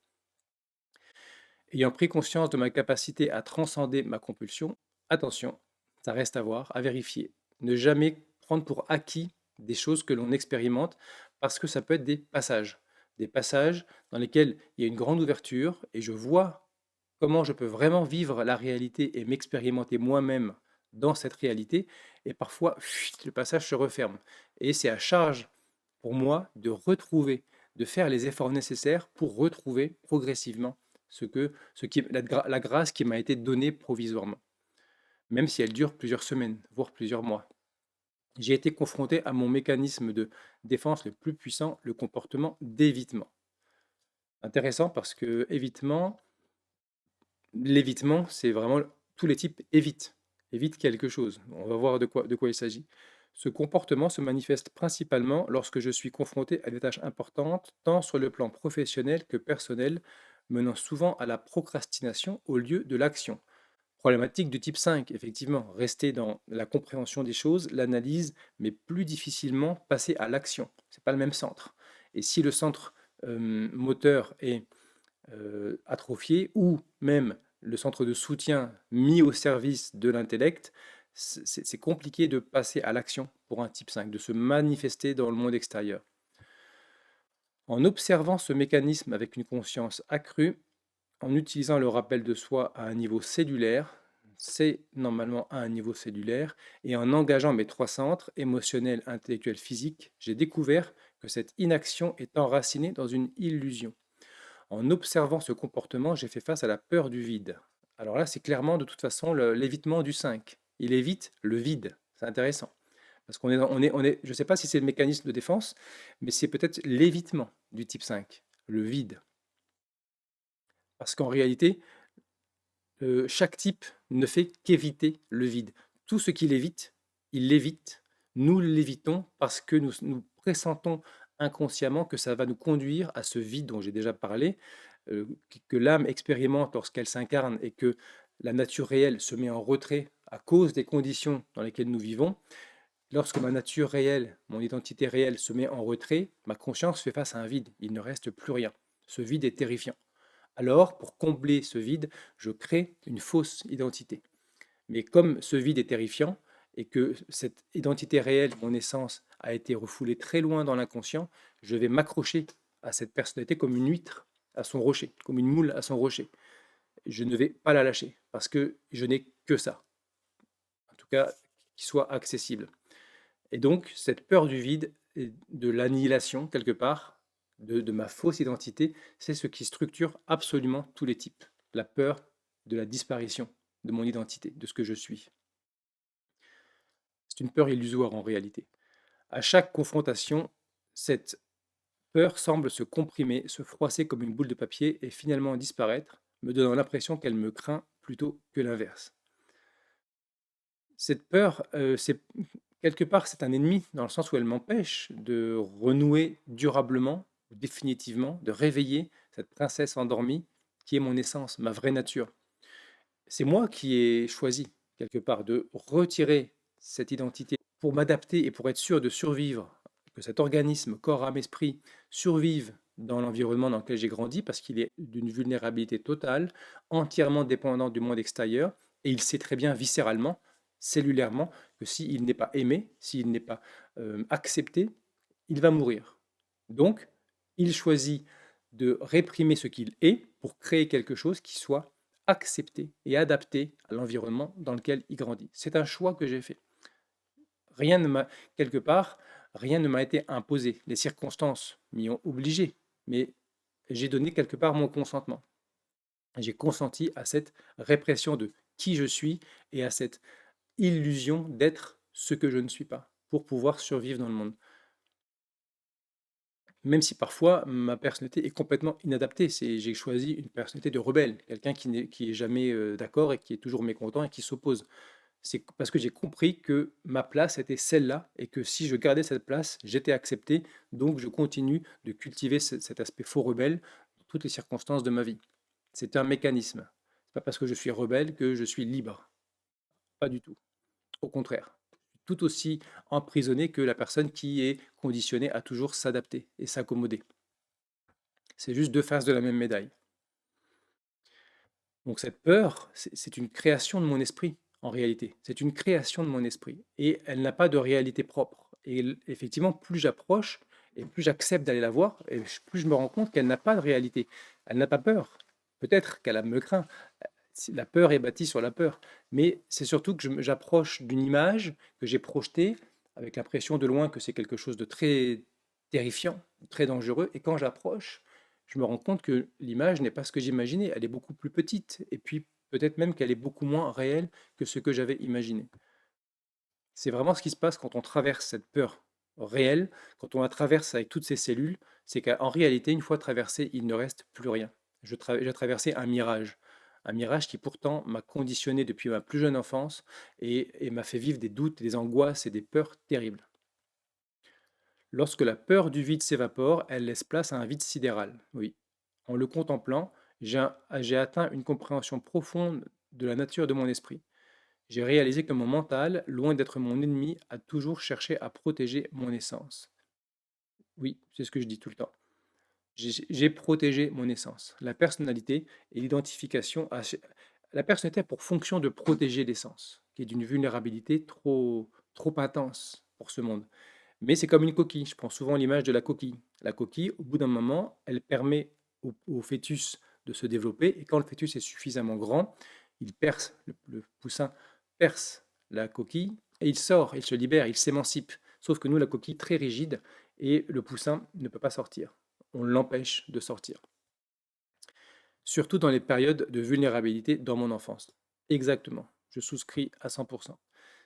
Ayant pris conscience de ma capacité à transcender ma compulsion, attention, ça reste à voir, à vérifier. Ne jamais prendre pour acquis des choses que l'on expérimente parce que ça peut être des passages dans lesquels il y a une grande ouverture et je vois comment je peux vraiment vivre la réalité et m'expérimenter moi-même dans cette réalité et parfois le passage se referme et c'est à charge pour moi de retrouver, de faire les efforts nécessaires pour retrouver progressivement la grâce qui m'a été donnée provisoirement, même si elle dure plusieurs semaines, voire plusieurs mois. J'ai été confronté à mon mécanisme de défense le plus puissant, le comportement d'évitement. Intéressant parce que l'évitement, c'est vraiment tous les types évitent, évitent quelque chose. On va voir de quoi il s'agit. Ce comportement se manifeste principalement lorsque je suis confronté à des tâches importantes, tant sur le plan professionnel que personnel, menant souvent à la procrastination au lieu de l'action. Problématique du type 5, effectivement, rester dans la compréhension des choses, l'analyse, mais plus difficilement passer à l'action. Ce n'est pas le même centre. Et si le centre moteur est atrophié, ou même le centre de soutien mis au service de l'intellect, c'est compliqué de passer à l'action pour un type 5, de se manifester dans le monde extérieur. En observant ce mécanisme avec une conscience accrue, en utilisant le rappel de soi à un niveau cellulaire, c'est normalement à un niveau cellulaire, et en engageant mes trois centres, émotionnel, intellectuel, physique, j'ai découvert que cette inaction est enracinée dans une illusion. En observant ce comportement, j'ai fait face à la peur du vide. Alors là, c'est clairement de toute façon l'évitement du 5. Il évite le vide. C'est intéressant. Parce je ne sais pas si c'est le mécanisme de défense, mais c'est peut-être l'évitement du type 5, le vide. Parce qu'en réalité, chaque type ne fait qu'éviter le vide. Tout ce qu'il évite, il l'évite. Nous l'évitons parce que nous pressentons inconsciemment que ça va nous conduire à ce vide dont j'ai déjà parlé, que l'âme expérimente lorsqu'elle s'incarne et que la nature réelle se met en retrait à cause des conditions dans lesquelles nous vivons. Lorsque ma nature réelle, mon identité réelle se met en retrait, ma conscience fait face à un vide. Il ne reste plus rien. Ce vide est terrifiant. Alors, pour combler ce vide, je crée une fausse identité. Mais comme ce vide est terrifiant et que cette identité réelle, mon essence, a été refoulée très loin dans l'inconscient, je vais m'accrocher à cette personnalité comme une huître à son rocher, comme une moule à son rocher. Je ne vais pas la lâcher parce que je n'ai que ça, en tout cas qui soit accessible. Et donc, cette peur du vide et de l'annihilation, quelque part, de ma fausse identité, c'est ce qui structure absolument tous les types. la peur de la disparition de mon identité, de ce que je suis. C'est une peur illusoire en réalité. À chaque confrontation, cette peur semble se comprimer, se froisser comme une boule de papier et finalement disparaître, me donnant l'impression qu'elle me craint plutôt que l'inverse. Cette peur, c'est quelque part, c'est un ennemi dans le sens où elle m'empêche de renouer durablement, définitivement, de réveiller cette princesse endormie qui est mon essence, ma vraie nature. C'est moi qui ai choisi, quelque part, de retirer cette identité pour m'adapter et pour être sûr de survivre, que cet organisme, corps, âme, esprit, survive dans l'environnement dans lequel j'ai grandi, parce qu'il est d'une vulnérabilité totale, entièrement dépendant du monde extérieur, et il sait très bien viscéralement, cellulairement, que s'il n'est pas aimé, s'il n'est pas accepté, il va mourir. Donc, il choisit de réprimer ce qu'il est pour créer quelque chose qui soit accepté et adapté à l'environnement dans lequel il grandit. C'est un choix que j'ai fait. Rien ne m'a, quelque part, rien ne m'a été imposé. Les circonstances m'y ont obligé, mais j'ai donné quelque part mon consentement. J'ai consenti à cette répression de qui je suis et à cette illusion d'être ce que je ne suis pas pour pouvoir survivre dans le monde. Même si parfois ma personnalité est complètement inadaptée. J'ai choisi une personnalité de rebelle, quelqu'un qui est jamais d'accord et qui est toujours mécontent et qui s'oppose. C'est parce que j'ai compris que ma place était celle-là et que si je gardais cette place, j'étais accepté. Donc je continue de cultiver cet aspect faux rebelle dans toutes les circonstances de ma vie. C'est un mécanisme. C'est pas parce que je suis rebelle que je suis libre. Pas du tout. Au contraire. Tout aussi emprisonné que la personne qui est conditionnée à toujours s'adapter et s'accommoder. C'est juste deux faces de la même médaille. Donc cette peur, c'est une création de mon esprit, en réalité. C'est une création de mon esprit. Et elle n'a pas de réalité propre. Et effectivement, plus j'approche et plus j'accepte d'aller la voir, et plus je me rends compte qu'elle n'a pas de réalité. Elle n'a pas peur. Peut-être qu'elle me craint. La peur est bâtie sur la peur. Mais c'est surtout que j'approche d'une image que j'ai projetée avec l'impression de loin que c'est quelque chose de très terrifiant, très dangereux. Et quand j'approche, je me rends compte que l'image n'est pas ce que j'imaginais, elle est beaucoup plus petite, et puis peut-être même qu'elle est beaucoup moins réelle que ce que j'avais imaginé. C'est vraiment ce qui se passe quand on traverse cette peur réelle, quand on la traverse avec toutes ces cellules, c'est qu'en réalité, une fois traversée, il ne reste plus rien. J'ai traversé un mirage qui pourtant m'a conditionné depuis ma plus jeune enfance et m'a fait vivre des doutes, des angoisses et des peurs terribles. Lorsque la peur du vide s'évapore, elle laisse place à un vide sidéral. Oui. En le contemplant, j'ai atteint une compréhension profonde de la nature de mon esprit. J'ai réalisé que mon mental, loin d'être mon ennemi, a toujours cherché à protéger mon essence. Oui, c'est ce que je dis tout le temps. J'ai protégé mon essence. La personnalité et l'identification. La personnalité a pour fonction de protéger l'essence, qui est d'une vulnérabilité trop intense pour ce monde. Mais c'est comme une coquille. Je prends souvent l'image de la coquille. La coquille, au bout d'un moment, elle permet au fœtus de se développer. Et quand le fœtus est suffisamment grand, il perce, le poussin perce la coquille et il sort, il se libère, il s'émancipe. Sauf que nous, la coquille très rigide et le poussin ne peut pas sortir. On l'empêche de sortir. Surtout dans les périodes de vulnérabilité dans mon enfance. Exactement. Je souscris à 100%.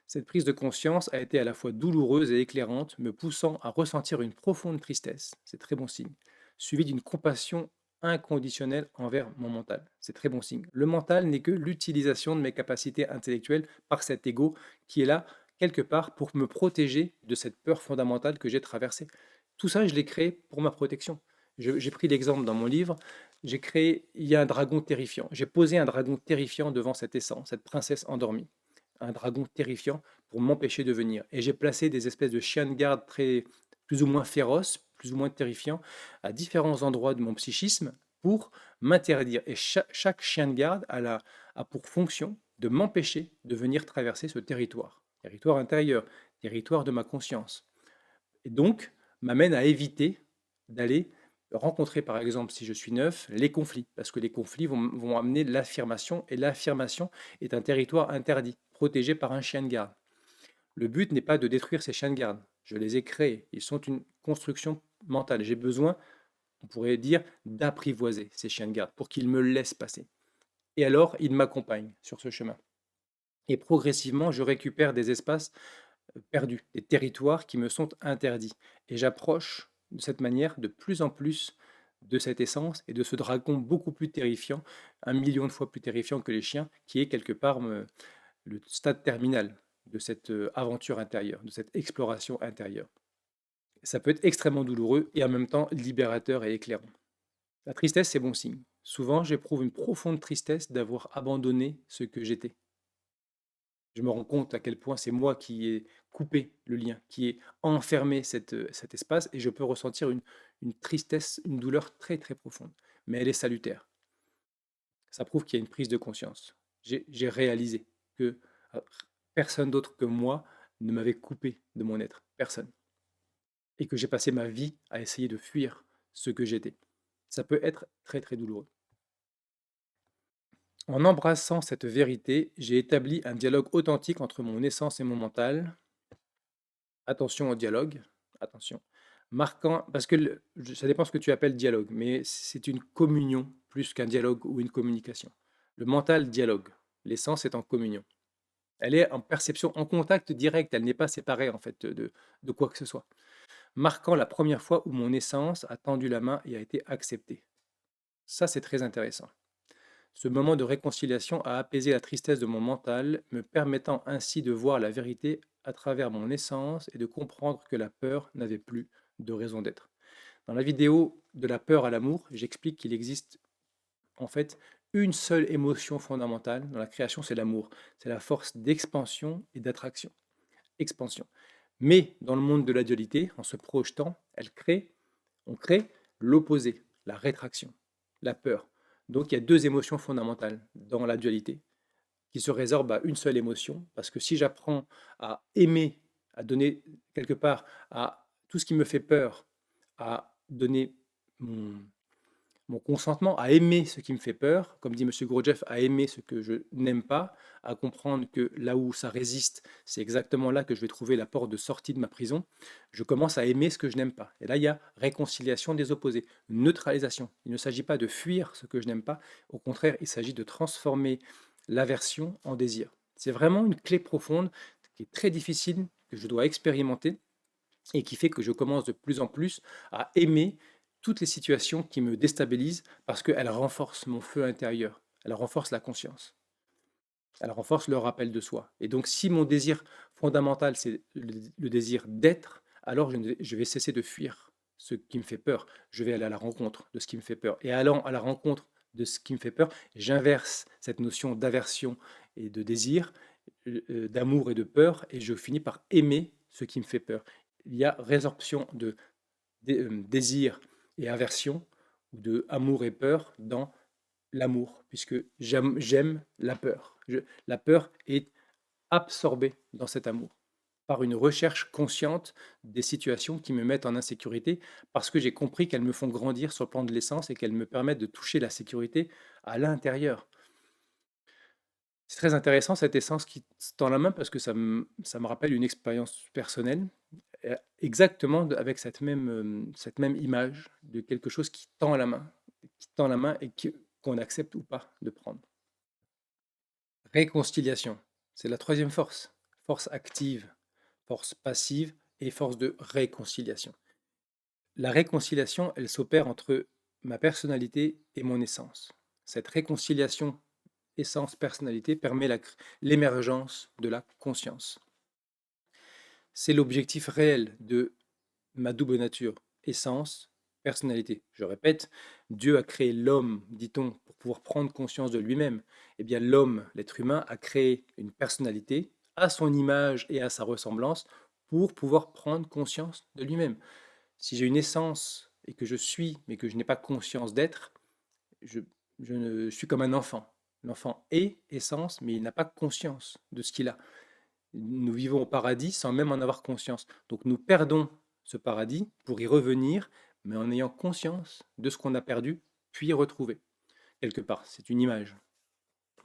Cette prise de conscience a été à la fois douloureuse et éclairante, me poussant à ressentir une profonde tristesse, c'est très bon signe, suivie d'une compassion inconditionnelle envers mon mental. C'est très bon signe. Le mental n'est que l'utilisation de mes capacités intellectuelles par cet ego qui est là quelque part pour me protéger de cette peur fondamentale que j'ai traversée. Tout ça, je l'ai créé pour ma protection. J'ai pris l'exemple dans mon livre, il y a un dragon terrifiant. J'ai posé un dragon terrifiant devant cette essence, cette princesse endormie, un dragon terrifiant pour m'empêcher de venir. Et j'ai placé des espèces de chiens de garde plus ou moins féroces, plus ou moins terrifiants, à différents endroits de mon psychisme pour m'interdire. Et chaque chien de garde a pour fonction de m'empêcher de venir traverser ce territoire intérieur, territoire de ma conscience. Et donc, m'amène à éviter d'aller rencontrer, par exemple, si je suis neuf, les conflits, parce que les conflits vont amener l'affirmation, et l'affirmation est un territoire interdit, protégé par un chien de garde. Le but n'est pas de détruire ces chiens de garde, je les ai créés, ils sont une construction mentale. J'ai besoin, on pourrait dire, d'apprivoiser ces chiens de garde pour qu'ils me laissent passer. Et alors, il m'accompagne sur ce chemin. Et progressivement, je récupère des espaces perdus, des territoires qui me sont interdits. Et j'approche de cette manière de plus en plus de cette essence et de ce dragon beaucoup plus terrifiant, 1 million de fois plus terrifiant que les chiens, qui est quelque part le stade terminal de cette aventure intérieure, de cette exploration intérieure. Ça peut être extrêmement douloureux et en même temps libérateur et éclairant. La tristesse, c'est bon signe. Souvent, j'éprouve une profonde tristesse d'avoir abandonné ce que j'étais. Je me rends compte à quel point c'est moi qui ai coupé le lien, qui ai enfermé cet espace, et je peux ressentir une tristesse, une douleur très très profonde. Mais elle est salutaire. Ça prouve qu'il y a une prise de conscience. J'ai réalisé que euh, personne d'autre que moi ne m'avait coupé de mon être. Personne. Et que j'ai passé ma vie à essayer de fuir ce que j'étais. Ça peut être très très douloureux. En embrassant cette vérité, j'ai établi un dialogue authentique entre mon essence et mon mental. Attention au dialogue, attention. Marquant, parce que ça dépend ce que tu appelles dialogue, mais c'est une communion plus qu'un dialogue ou une communication. Le mental dialogue, l'essence est en communion. Elle est en perception, en contact direct, elle n'est pas séparée en fait de quoi que ce soit. Marquant la première fois où mon essence a tendu la main et a été acceptée. Ça, c'est très intéressant. Ce moment de réconciliation a apaisé la tristesse de mon mental, me permettant ainsi de voir la vérité à travers mon essence et de comprendre que la peur n'avait plus de raison d'être. Dans la vidéo de la peur à l'amour, j'explique qu'il existe en fait une seule émotion fondamentale dans la création, c'est l'amour. C'est la force d'expansion et d'attraction. Expansion. Mais dans le monde de la dualité, en se projetant, on crée l'opposé, la rétraction, la peur. Donc il y a deux émotions fondamentales dans la dualité qui se résorbent à une seule émotion, parce que si j'apprends à aimer, à donner quelque part à tout ce qui me fait peur, à donner mon, mon consentement, à aimer ce qui me fait peur, comme dit Monsieur Gurdjieff, à aimer ce que je n'aime pas, à comprendre que là où ça résiste, c'est exactement là que je vais trouver la porte de sortie de ma prison, je commence à aimer ce que je n'aime pas. Et là, il y a réconciliation des opposés, neutralisation. Il ne s'agit pas de fuir ce que je n'aime pas, au contraire, il s'agit de transformer l'aversion en désir. C'est vraiment une clé profonde qui est très difficile, que je dois expérimenter et qui fait que je commence de plus en plus à aimer toutes les situations qui me déstabilisent parce qu'elles renforcent mon feu intérieur, elles renforcent la conscience, elles renforcent le rappel de soi. Et donc si mon désir fondamental, c'est le désir d'être, alors je vais cesser de fuir ce qui me fait peur. Je vais aller à la rencontre de ce qui me fait peur. Et allant à la rencontre de ce qui me fait peur, j'inverse cette notion d'aversion et de désir, d'amour et de peur, et je finis par aimer ce qui me fait peur. Il y a résorption de désir et aversion, ou de amour et peur dans l'amour, puisque j'aime la peur. La peur est absorbée dans cet amour par une recherche consciente des situations qui me mettent en insécurité, parce que j'ai compris qu'elles me font grandir sur le plan de l'essence et qu'elles me permettent de toucher la sécurité à l'intérieur. C'est très intéressant cette essence qui se tend la main parce que ça me rappelle une expérience personnelle, exactement avec cette même image de quelque chose qui tend la main et qu'on accepte ou pas de prendre. Réconciliation, c'est la troisième force. Force active, force passive et force de réconciliation. La réconciliation, elle s'opère entre ma personnalité et mon essence. Cette réconciliation essence-personnalité permet l'émergence de la conscience. C'est l'objectif réel de ma double nature, essence, personnalité. Je répète, Dieu a créé l'homme, dit-on, pour pouvoir prendre conscience de lui-même. Eh bien, l'homme, l'être humain, a créé une personnalité à son image et à sa ressemblance pour pouvoir prendre conscience de lui-même. Si j'ai une essence et que je suis, mais que je n'ai pas conscience d'être, je, je suis comme un enfant. L'enfant est essence, mais il n'a pas conscience de ce qu'il a. Nous vivons au paradis sans même en avoir conscience. Donc nous perdons ce paradis pour y revenir, mais en ayant conscience de ce qu'on a perdu, puis y retrouver. Quelque part, c'est une image.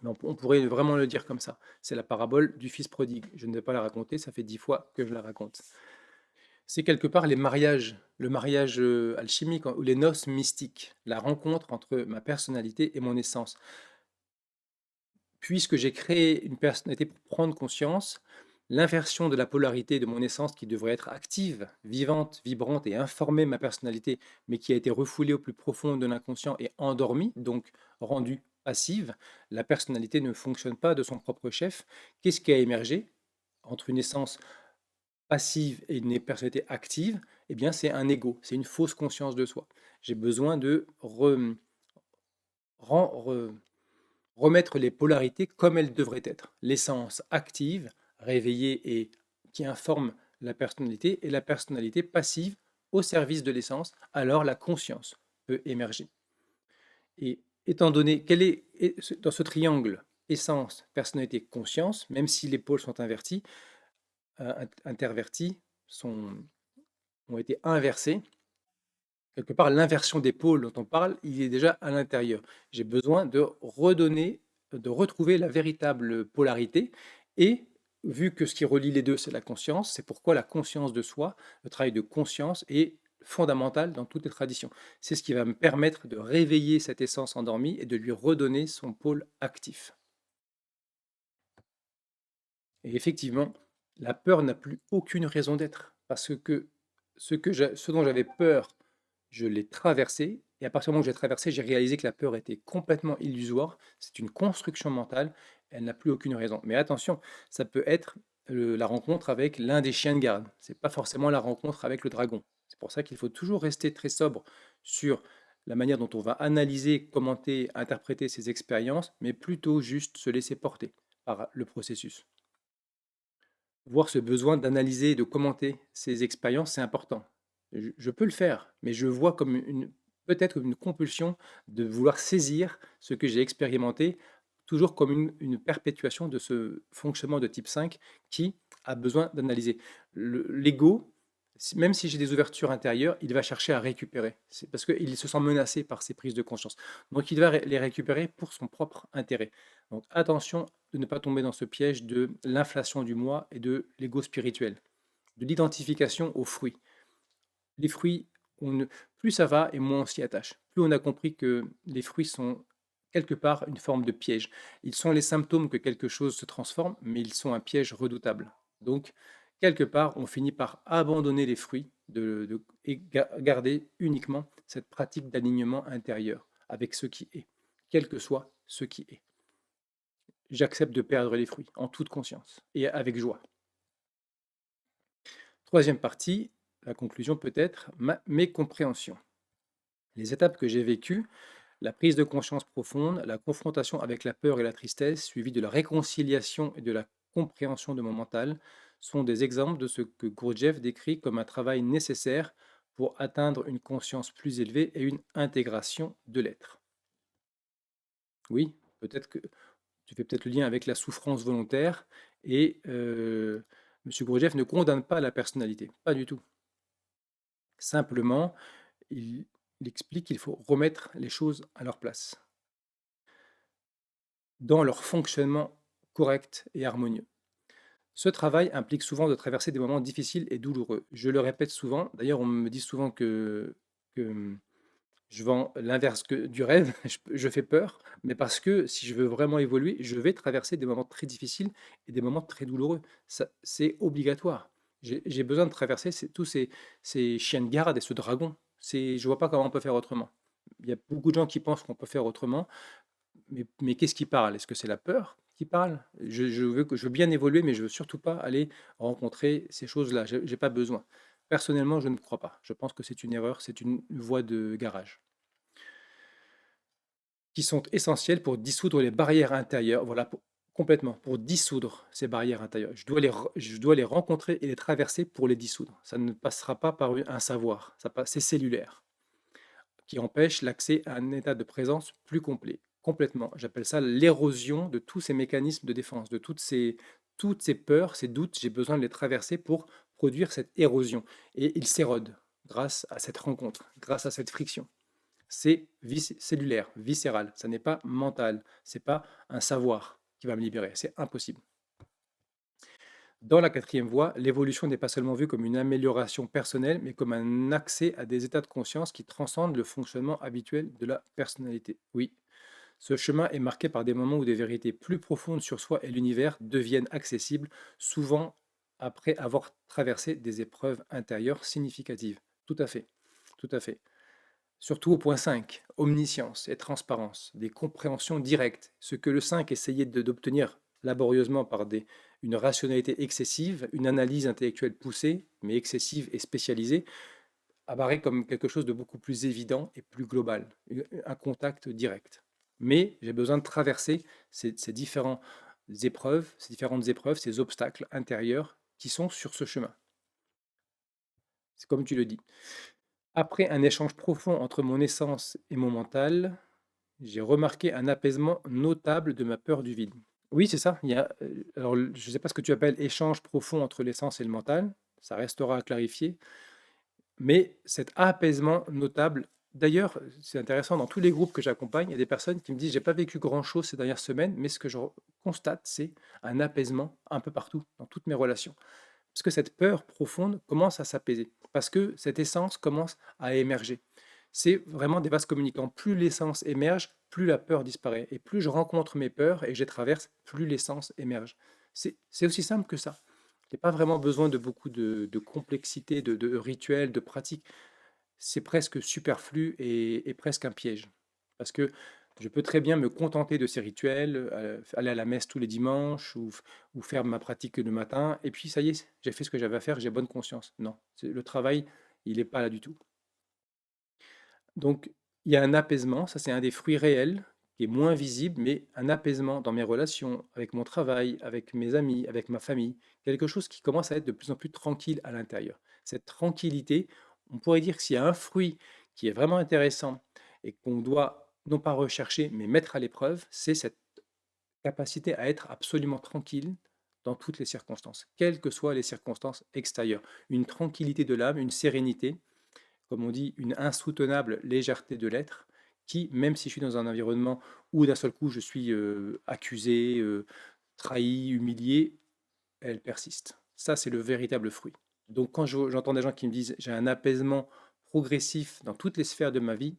Mais on pourrait vraiment le dire comme ça. C'est la parabole du fils prodigue. Je ne vais pas la raconter, ça fait 10 fois que je la raconte. C'est quelque part les mariages, le mariage alchimique ou les noces mystiques, la rencontre entre ma personnalité et mon essence. puisque j'ai créé une personnalité pour prendre conscience, l'inversion de la polarité de mon essence qui devrait être active, vivante, vibrante et informer ma personnalité, mais qui a été refoulée au plus profond de l'inconscient et endormie, donc rendue passive, la personnalité ne fonctionne pas de son propre chef. Qu'est-ce qui a émergé entre une essence passive et une personnalité active? Eh bien, c'est un ego, c'est une fausse conscience de soi. J'ai besoin de ren- re- remettre les polarités comme elles devraient être. L'essence active, réveillée et qui informe la personnalité, et la personnalité passive au service de l'essence, alors la conscience peut émerger. Et étant donné qu'elle est dans ce triangle essence, personnalité, conscience, même si les pôles sont invertis, intervertis, ont été inversés, quelque part, l'inversion des pôles dont on parle, il est déjà à l'intérieur. J'ai besoin de redonner, de retrouver la véritable polarité. Et vu que ce qui relie les deux, c'est la conscience, c'est pourquoi la conscience de soi, le travail de conscience est fondamental dans toutes les traditions. C'est ce qui va me permettre de réveiller cette essence endormie et de lui redonner son pôle actif. Et effectivement, la peur n'a plus aucune raison d'être, parce que ce dont j'avais peur, je l'ai traversé, et à partir du moment où j'ai traversé, j'ai réalisé que la peur était complètement illusoire, c'est une construction mentale, elle n'a plus aucune raison. Mais attention, ça peut être la rencontre avec l'un des chiens de garde, c'est pas forcément la rencontre avec le dragon. C'est pour ça qu'il faut toujours rester très sobre sur la manière dont on va analyser, commenter, interpréter ces expériences, mais plutôt juste se laisser porter par le processus. Voir ce besoin d'analyser et de commenter ces expériences, c'est important. Je peux le faire, mais je vois comme peut-être une compulsion de vouloir saisir ce que j'ai expérimenté, toujours comme une perpétuation de ce fonctionnement de type 5 qui a besoin d'analyser. L'ego, même si j'ai des ouvertures intérieures, il va chercher à récupérer. C'est parce qu'il se sent menacé par ces prises de conscience. Donc il va les récupérer pour son propre intérêt. Donc attention de ne pas tomber dans ce piège de l'inflation du moi et de l'ego spirituel, de l'identification aux fruits. Les fruits, plus ça va et moins on s'y attache. Plus on a compris que les fruits sont quelque part une forme de piège. Ils sont les symptômes que quelque chose se transforme, mais ils sont un piège redoutable. Donc, quelque part, on finit par abandonner les fruits et garder uniquement cette pratique d'alignement intérieur avec ce qui est, quel que soit ce qui est. J'accepte de perdre les fruits en toute conscience et avec joie. Troisième partie, la conclusion peut être mes compréhensions. Les étapes que j'ai vécues, la prise de conscience profonde, la confrontation avec la peur et la tristesse, suivie de la réconciliation et de la compréhension de mon mental, sont des exemples de ce que Gurdjieff décrit comme un travail nécessaire pour atteindre une conscience plus élevée et une intégration de l'être. Oui, peut-être que tu fais peut-être le lien avec la souffrance volontaire et M. Gurdjieff ne condamne pas la personnalité, pas du tout. Simplement, il, il explique qu'il faut remettre les choses à leur place, dans leur fonctionnement correct et harmonieux. Ce travail implique souvent de traverser des moments difficiles et douloureux. Je le répète souvent, d'ailleurs on me dit souvent que je vends l'inverse du rêve, je fais peur, mais parce que si je veux vraiment évoluer, je vais traverser des moments très difficiles et des moments très douloureux. C'est obligatoire. J'ai besoin de traverser tous ces chiens de garde et ce dragon. Je ne vois pas comment on peut faire autrement. Il y a beaucoup de gens qui pensent qu'on peut faire autrement, mais qu'est-ce qui parle? Est-ce que c'est la peur qui parle? Je veux bien évoluer, mais je veux surtout pas aller rencontrer ces choses-là. J'ai pas besoin. Personnellement, je ne crois pas. Je pense que c'est une erreur, c'est une voie de garage qui sont essentielles pour dissoudre les barrières intérieures. Voilà, complètement, pour dissoudre ces barrières intérieures. Je dois les rencontrer et les traverser pour les dissoudre. Ça ne passera pas par un savoir, c'est cellulaire, qui empêche l'accès à un état de présence plus complet. Complètement. J'appelle ça l'érosion de tous ces mécanismes de défense, de toutes ces peurs, ces doutes. J'ai besoin de les traverser pour produire cette érosion. Et ils s'érodent grâce à cette rencontre, grâce à cette friction. C'est cellulaire, viscéral. Ça n'est pas mental. C'est pas un savoir qui va me libérer. C'est impossible. Dans la quatrième voie, l'évolution n'est pas seulement vue comme une amélioration personnelle, mais comme un accès à des états de conscience qui transcendent le fonctionnement habituel de la personnalité. Oui, Ce chemin est marqué par des moments où des vérités plus profondes sur soi et l'univers deviennent accessibles, souvent après avoir traversé des épreuves intérieures significatives. Tout à fait, tout à fait. Surtout au point 5, omniscience et transparence, des compréhensions directes, ce que le 5 essayait d'obtenir laborieusement par une rationalité excessive, une analyse intellectuelle poussée, mais excessive et spécialisée, apparaît comme quelque chose de beaucoup plus évident et plus global, un contact direct. Mais j'ai besoin de traverser ces différentes épreuves, ces obstacles intérieurs qui sont sur ce chemin. C'est comme tu le dis. Après un échange profond entre mon essence et mon mental, j'ai remarqué un apaisement notable de ma peur du vide. Oui, c'est ça. Alors, je ne sais pas ce que tu appelles échange profond entre l'essence et le mental. Ça restera à clarifier. Mais cet apaisement notable, d'ailleurs, c'est intéressant, dans tous les groupes que j'accompagne, il y a des personnes qui me disent, j'ai pas vécu grand-chose ces dernières semaines, mais ce que je constate, c'est un apaisement un peu partout, dans toutes mes relations. Parce que cette peur profonde commence à s'apaiser, parce que cette essence commence à émerger. C'est vraiment des vases communicants. Plus l'essence émerge, plus la peur disparaît. Et plus je rencontre mes peurs et que je les traverse, plus l'essence émerge. C'est aussi simple que ça. Il n'y a pas vraiment besoin de beaucoup de complexité, de rituels, de pratiques. C'est presque superflu et presque un piège. Parce que je peux très bien me contenter de ces rituels, aller à la messe tous les dimanches ou faire ma pratique le matin, et puis ça y est, j'ai fait ce que j'avais à faire, j'ai bonne conscience. Non, le travail, il n'est pas là du tout. Donc, il y a un apaisement, ça c'est un des fruits réels, qui est moins visible, mais un apaisement dans mes relations, avec mon travail, avec mes amis, avec ma famille, quelque chose qui commence à être de plus en plus tranquille à l'intérieur. Cette tranquillité, on pourrait dire que s'il y a un fruit qui est vraiment intéressant et qu'on doit non pas rechercher, mais mettre à l'épreuve, c'est cette capacité à être absolument tranquille dans toutes les circonstances, quelles que soient les circonstances extérieures. Une tranquillité de l'âme, une sérénité, comme on dit, une insoutenable légèreté de l'être, qui, même si je suis dans un environnement où d'un seul coup je suis accusé, trahi, humilié, elle persiste. Ça, c'est le véritable fruit. Donc quand j'entends des gens qui me disent j'ai un apaisement progressif dans toutes les sphères de ma vie,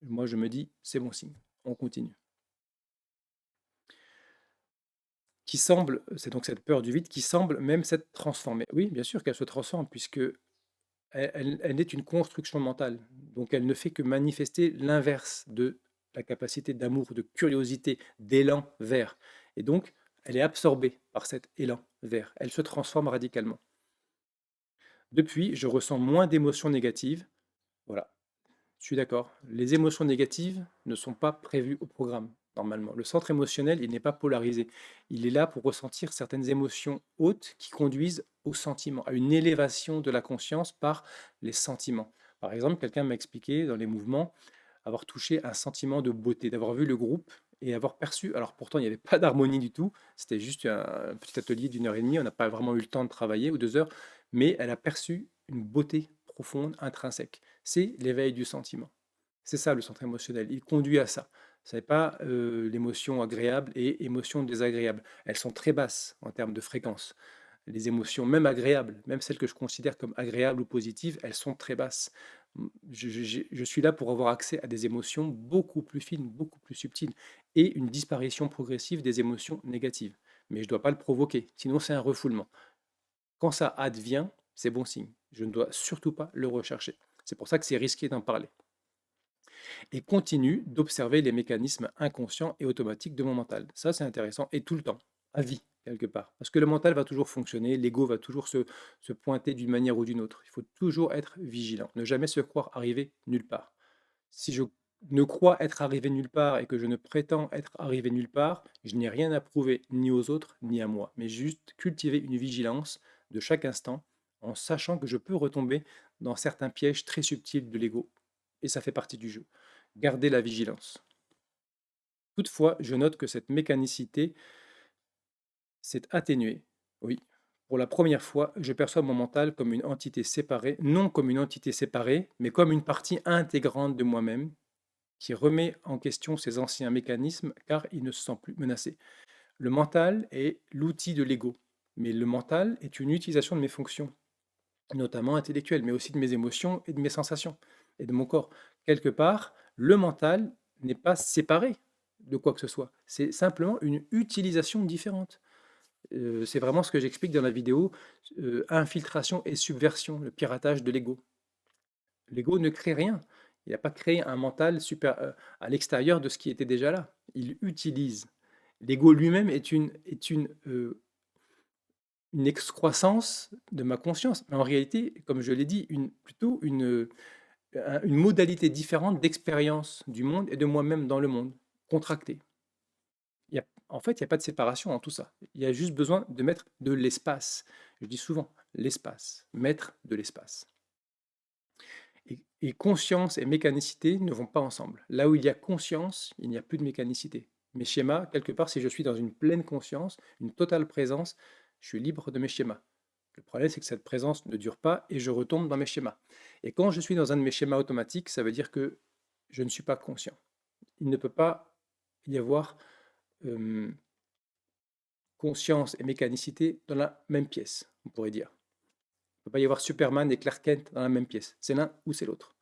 moi je me dis c'est bon signe, on continue. Qui semble, c'est donc cette peur du vide qui semble même s'être transformée. Oui, bien sûr qu'elle se transforme, puisque elle est une construction mentale, donc elle ne fait que manifester l'inverse de la capacité d'amour, de curiosité, d'élan vers. Et donc, elle est absorbée par cet élan vers. Elle se transforme radicalement. Depuis, je ressens moins d'émotions négatives. Voilà, je suis d'accord. Les émotions négatives ne sont pas prévues au programme, normalement. Le centre émotionnel, il n'est pas polarisé. Il est là pour ressentir certaines émotions hautes qui conduisent au sentiment, à une élévation de la conscience par les sentiments. Par exemple, quelqu'un m'a expliqué dans les mouvements avoir touché un sentiment de beauté, d'avoir vu le groupe et avoir perçu, alors pourtant il n'y avait pas d'harmonie du tout, c'était juste un petit atelier d'une heure et demie, on n'a pas vraiment eu le temps de travailler, ou 2 heures, mais elle a perçu une beauté profonde, intrinsèque. C'est l'éveil du sentiment. C'est ça le centre émotionnel. Il conduit à ça. Ce n'est pas l'émotion agréable et émotion désagréable. Elles sont très basses en termes de fréquence. Les émotions, même agréables, même celles que je considère comme agréables ou positives, elles sont très basses. Je suis là pour avoir accès à des émotions beaucoup plus fines, beaucoup plus subtiles, et une disparition progressive des émotions négatives. Mais je ne dois pas le provoquer, sinon c'est un refoulement. Quand ça advient, c'est bon signe. Je ne dois surtout pas le rechercher. C'est pour ça que c'est risqué d'en parler. Et continue d'observer les mécanismes inconscients et automatiques de mon mental. Ça, c'est intéressant, et tout le temps, à vie, quelque part. Parce que le mental va toujours fonctionner, l'ego va toujours se pointer d'une manière ou d'une autre. Il faut toujours être vigilant, ne jamais se croire arrivé nulle part. Si je ne crois être arrivé nulle part et que je ne prétends être arrivé nulle part, je n'ai rien à prouver ni aux autres ni à moi, mais juste cultiver une vigilance de chaque instant en sachant que je peux retomber dans certains pièges très subtils de l'ego. Et ça fait partie du jeu. Garder la vigilance. Toutefois, je note que cette mécanicité s'est atténuée. Oui, pour la première fois, je perçois mon mental comme une entité séparée, non comme une entité séparée, mais comme une partie intégrante de moi-même qui remet en question ses anciens mécanismes car il ne se sent plus menacé. Le mental est l'outil de l'ego, mais le mental est une utilisation de mes fonctions, notamment intellectuelles, mais aussi de mes émotions et de mes sensations et de mon corps. Quelque part, le mental n'est pas séparé. de quoi que ce soit. C'est simplement une utilisation différente. C'est vraiment ce que j'explique dans la vidéo, infiltration et subversion, le piratage de l'ego. L'ego ne crée rien. Il n'a pas créé un mental à l'extérieur de ce qui était déjà là. Il utilise. L'ego lui-même une excroissance de ma conscience. Mais en réalité, comme je l'ai dit, plutôt une modalité différente d'expérience du monde et de moi-même dans le monde, contractée. En fait, il n'y a pas de séparation en tout ça. Il y a juste besoin de mettre de l'espace. Je dis souvent, l'espace, mettre de l'espace. Et conscience et mécanicité ne vont pas ensemble. Là où il y a conscience, il n'y a plus de mécanicité. Mes schémas, quelque part, si je suis dans une pleine conscience, une totale présence, je suis libre de mes schémas. Le problème, c'est que cette présence ne dure pas et je retombe dans mes schémas. Et quand je suis dans un de mes schémas automatiques, ça veut dire que je ne suis pas conscient. Il ne peut pas y avoir euh, conscience et mécanicité dans la même pièce, on pourrait dire. Il ne peut pas y avoir Superman et Clark Kent dans la même pièce. C'est l'un ou c'est l'autre.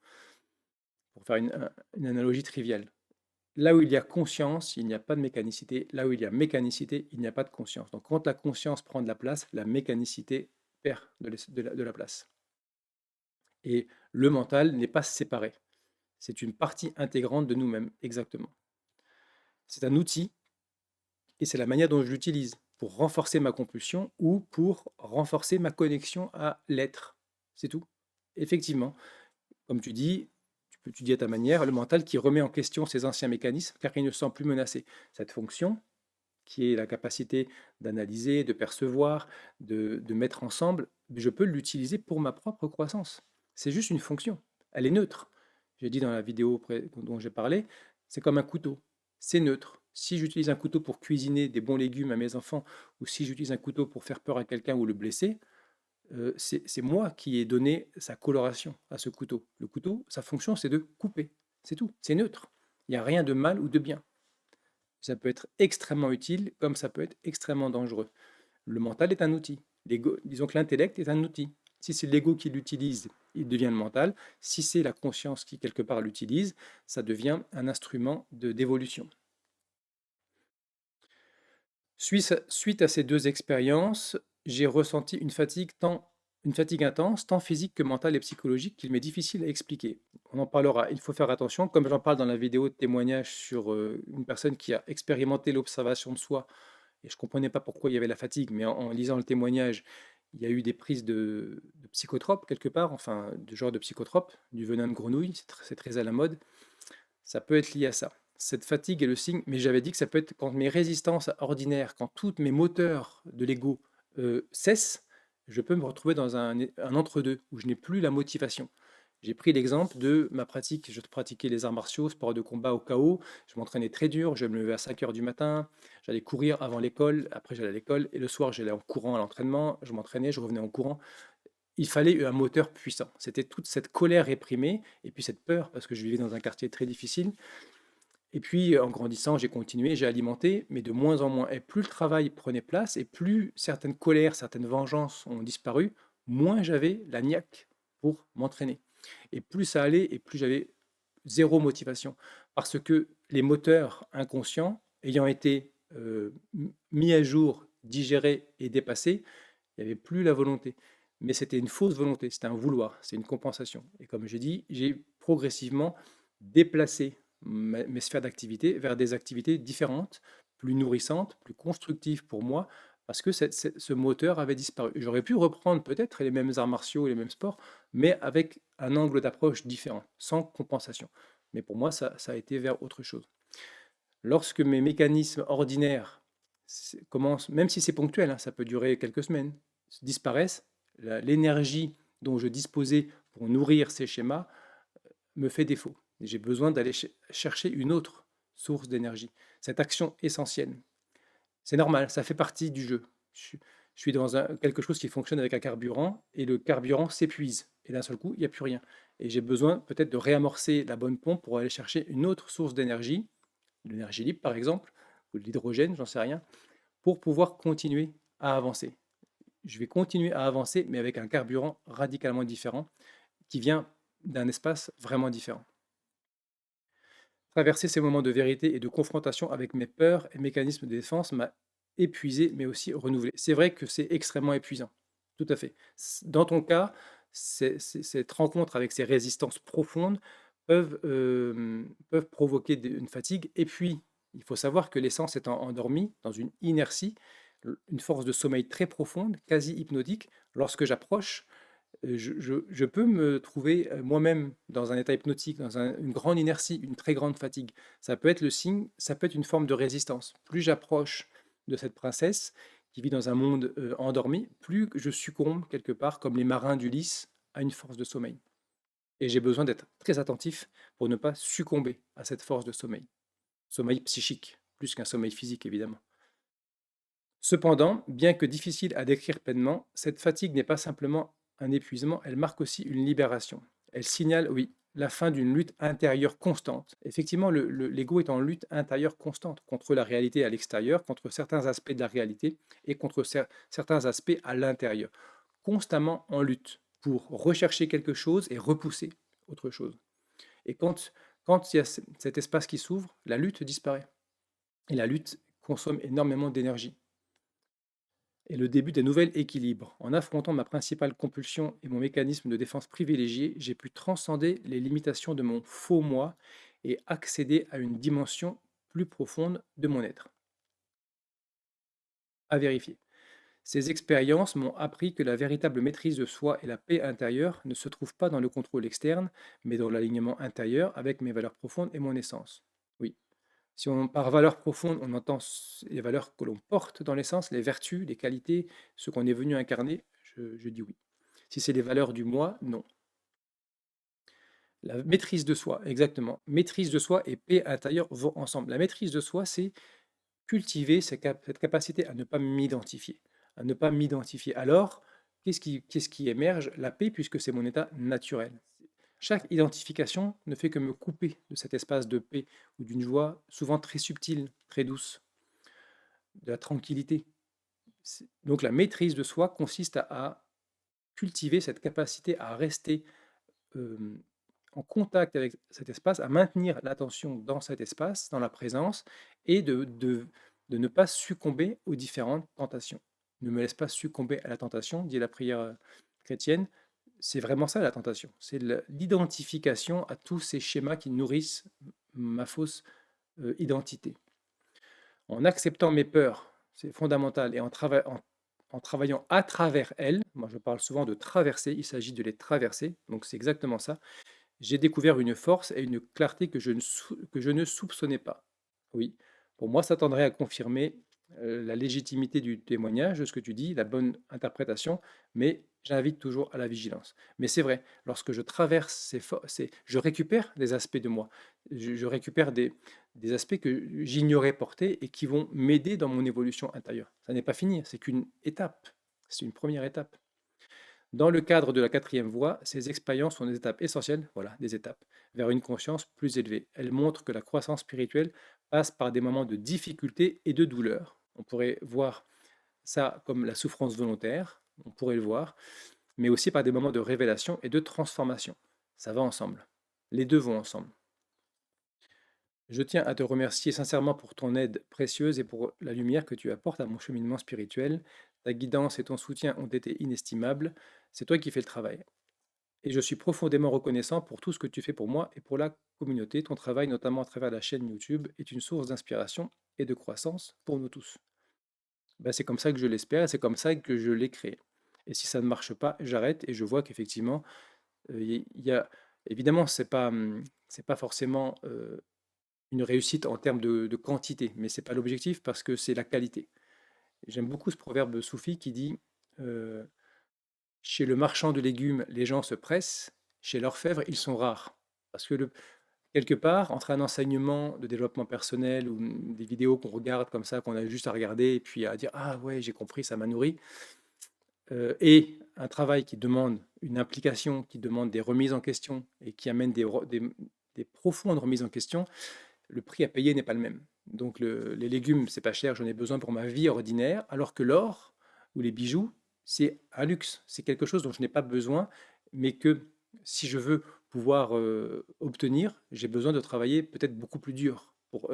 Pour faire une analogie triviale. Là où il y a conscience, il n'y a pas de mécanicité. Là où il y a mécanicité, il n'y a pas de conscience. Donc quand la conscience prend de la place, la mécanicité perd de la place. Et le mental n'est pas séparé. C'est une partie intégrante de nous-mêmes, exactement. C'est un outil et c'est la manière dont je l'utilise pour renforcer ma compulsion ou pour renforcer ma connexion à l'être. C'est tout. Effectivement, comme tu dis, tu dis à ta manière, le mental qui remet en question ses anciens mécanismes car il ne se sent plus menacé. Cette fonction, qui est la capacité d'analyser, de percevoir, de mettre ensemble, je peux l'utiliser pour ma propre croissance. C'est juste une fonction. Elle est neutre. J'ai dit dans la vidéo dont j'ai parlé, c'est comme un couteau. C'est neutre. Si j'utilise un couteau pour cuisiner des bons légumes à mes enfants, ou si j'utilise un couteau pour faire peur à quelqu'un ou le blesser, c'est moi qui ai donné sa coloration à ce couteau. Le couteau, sa fonction, c'est de couper. C'est tout. C'est neutre. Il n'y a rien de mal ou de bien. Ça peut être extrêmement utile comme ça peut être extrêmement dangereux. Le mental est un outil. Disons que l'intellect est un outil. Si c'est l'ego qui l'utilise, il devient le mental. Si c'est la conscience qui, quelque part, l'utilise, ça devient un instrument d'évolution. Suite à ces deux expériences, j'ai ressenti une fatigue intense, tant physique que mentale et psychologique, qu'il m'est difficile à expliquer. On en parlera. Il faut faire attention, comme j'en parle dans la vidéo de témoignage sur une personne qui a expérimenté l'observation de soi, et je ne comprenais pas pourquoi il y avait la fatigue, mais en lisant le témoignage, il y a eu des prises de psychotropes quelque part, enfin, de genre de psychotropes, du venin de grenouille, c'est très à la mode. Ça peut être lié à ça. Cette fatigue est le signe, mais j'avais dit que ça peut être quand mes résistances ordinaires, quand tous mes moteurs de l'ego cessent, je peux me retrouver dans un entre-deux où je n'ai plus la motivation. J'ai pris l'exemple de ma pratique. Je pratiquais les arts martiaux, sport de combat au KO. Je m'entraînais très dur. Je me levais à 5 heures du matin. J'allais courir avant l'école. Après, j'allais à l'école. Et le soir, j'allais en courant à l'entraînement. Je m'entraînais, je revenais en courant. Il fallait un moteur puissant. C'était toute cette colère réprimée et puis cette peur parce que je vivais dans un quartier très difficile. Et puis, en grandissant, j'ai continué, j'ai alimenté, mais de moins en moins. Et plus le travail prenait place et plus certaines colères, certaines vengeances ont disparu, moins j'avais la niaque pour m'entraîner. Et plus ça allait, et plus j'avais zéro motivation. Parce que les moteurs inconscients, ayant été mis à jour, digérés et dépassés, il n'y avait plus la volonté. Mais c'était une fausse volonté, c'était un vouloir, c'est une compensation. Et comme j'ai dit, j'ai progressivement déplacé mes sphères d'activité vers des activités différentes, plus nourrissantes, plus constructives pour moi, parce que ce moteur avait disparu. J'aurais pu reprendre peut-être les mêmes arts martiaux et les mêmes sports, mais avec un angle d'approche différent, sans compensation. Mais pour moi, ça a été vers autre chose. Lorsque mes mécanismes ordinaires commencent, même si c'est ponctuel, hein, ça peut durer quelques semaines, disparaissent, l'énergie dont je disposais pour nourrir ces schémas me fait défaut. J'ai besoin d'aller chercher une autre source d'énergie. Cette action essentielle, c'est normal, ça fait partie du jeu. Je suis dans quelque chose qui fonctionne avec un carburant et le carburant s'épuise. Et d'un seul coup, il n'y a plus rien. Et j'ai besoin peut-être de réamorcer la bonne pompe pour aller chercher une autre source d'énergie, l'énergie libre par exemple, ou de l'hydrogène, j'en sais rien, pour pouvoir continuer à avancer. Je vais continuer à avancer, mais avec un carburant radicalement différent qui vient d'un espace vraiment différent. Traverser ces moments de vérité et de confrontation avec mes peurs et mécanismes de défense m'a épuisé, mais aussi renouvelé. C'est vrai que c'est extrêmement épuisant, tout à fait. Dans ton cas, cette rencontre avec ces résistances profondes peuvent provoquer une fatigue. Et puis, il faut savoir que l'essence étant endormie dans une inertie, une force de sommeil très profonde, quasi hypnotique, lorsque j'approche, je peux me trouver moi-même dans un état hypnotique, dans une grande inertie, une très grande fatigue. Ça peut être le signe, ça peut être une forme de résistance. Plus j'approche de cette princesse qui vit dans un monde endormi, plus je succombe quelque part, comme les marins d'Ulysse, à une force de sommeil. Et j'ai besoin d'être très attentif pour ne pas succomber à cette force de sommeil. Sommeil psychique, plus qu'un sommeil physique évidemment. Cependant, bien que difficile à décrire pleinement, cette fatigue n'est pas simplement un épuisement, elle marque aussi une libération. Elle signale, oui, la fin d'une lutte intérieure constante. Effectivement, l'ego est en lutte intérieure constante contre la réalité à l'extérieur, contre certains aspects de la réalité et contre certains aspects à l'intérieur. Constamment en lutte pour rechercher quelque chose et repousser autre chose. Et quand il y a cet espace qui s'ouvre, la lutte disparaît. Et la lutte consomme énormément d'énergie et le début d'un nouvel équilibre. En affrontant ma principale compulsion et mon mécanisme de défense privilégié, j'ai pu transcender les limitations de mon faux moi et accéder à une dimension plus profonde de mon être. À vérifier. Ces expériences m'ont appris que la véritable maîtrise de soi et la paix intérieure ne se trouvent pas dans le contrôle externe, mais dans l'alignement intérieur avec mes valeurs profondes et mon essence. Oui, si on, par valeurs profondes, on entend les valeurs que l'on porte dans l'essence, les vertus, les qualités, ce qu'on est venu incarner, je dis oui. Si c'est les valeurs du moi, non. La maîtrise de soi, exactement. Maîtrise de soi et paix intérieure vont ensemble. La maîtrise de soi, c'est cultiver cette capacité à ne pas m'identifier. À ne pas m'identifier. Alors, qu'est-ce qui émerge? La paix, puisque c'est mon état naturel. Chaque identification ne fait que me couper de cet espace de paix ou d'une joie souvent très subtile, très douce, de la tranquillité. Donc la maîtrise de soi consiste à cultiver cette capacité à rester euh, en contact avec cet espace, à maintenir l'attention dans cet espace, dans la présence, et de ne pas succomber aux différentes tentations. Ne me laisse pas succomber à la tentation, dit la prière chrétienne. C'est vraiment ça la tentation. C'est l'identification à tous ces schémas qui nourrissent ma fausse identité. En acceptant mes peurs, c'est fondamental, et en travaillant à travers elles, moi je parle souvent de traverser, il s'agit de les traverser, donc c'est exactement ça, j'ai découvert une force et une clarté que je ne soupçonnais pas. Oui, pour moi, ça tendrait à confirmer la légitimité du témoignage, de ce que tu dis, la bonne interprétation, mais j'invite toujours à la vigilance. Mais c'est vrai, lorsque je traverse je récupère des aspects de moi, je récupère des aspects que j'ignorais porter et qui vont m'aider dans mon évolution intérieure. Ça n'est pas fini, c'est qu'une étape, c'est une première étape. Dans le cadre de la quatrième voie, ces expériences sont des étapes essentielles, voilà, des étapes, vers une conscience plus élevée. Elles montrent que la croissance spirituelle passe par des moments de difficulté et de douleur. On pourrait voir ça comme la souffrance volontaire, on pourrait le voir, mais aussi par des moments de révélation et de transformation. Ça va ensemble. Les deux vont ensemble. Je tiens à te remercier sincèrement pour ton aide précieuse et pour la lumière que tu apportes à mon cheminement spirituel. Ta guidance et ton soutien ont été inestimables. C'est toi qui fais le travail. Et je suis profondément reconnaissant pour tout ce que tu fais pour moi et pour la communauté. Ton travail, notamment à travers la chaîne YouTube, est une source d'inspiration et de croissance pour nous tous. Ben, c'est comme ça que je l'espère et c'est comme ça que je l'ai créé. Et si ça ne marche pas, j'arrête et je vois qu'effectivement, il y a, évidemment, c'est pas forcément une réussite en termes de quantité, mais c'est pas l'objectif parce que c'est la qualité. J'aime beaucoup ce proverbe soufi qui dit chez le marchand de légumes, les gens se pressent, chez l'orfèvre, ils sont rares. Parce que quelque part, entre un enseignement de développement personnel ou des vidéos qu'on regarde comme ça, qu'on a juste à regarder et puis à dire ah ouais, j'ai compris, ça m'a nourri, et un travail qui demande une implication, qui demande des remises en question et qui amène des profondes remises en question, le prix à payer n'est pas le même. Donc les légumes, c'est pas cher, j'en ai besoin pour ma vie ordinaire, alors que l'or ou les bijoux, c'est un luxe, c'est quelque chose dont je n'ai pas besoin, mais que si je veux pouvoir obtenir, j'ai besoin de travailler peut-être beaucoup plus dur pour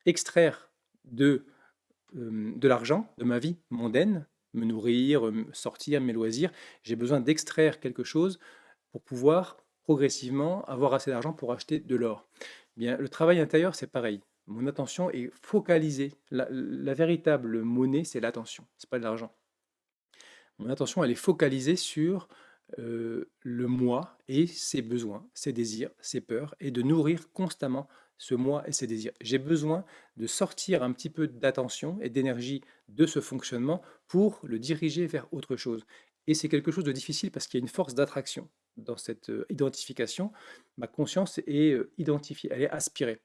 extraire de l'argent de ma vie mondaine, me nourrir, sortir, mes loisirs. J'ai besoin d'extraire quelque chose pour pouvoir progressivement avoir assez d'argent pour acheter de l'or. Bien, le travail intérieur, c'est pareil. Mon attention est focalisée. La véritable monnaie, c'est l'attention, c'est pas de l'argent. Mon attention, elle est focalisée sur le moi et ses besoins, ses désirs, ses peurs, et de nourrir constamment ce moi et ses désirs. J'ai besoin de sortir un petit peu d'attention et d'énergie de ce fonctionnement pour le diriger vers autre chose. Et c'est quelque chose de difficile parce qu'il y a une force d'attraction dans cette identification. Ma conscience est identifiée, elle est aspirée.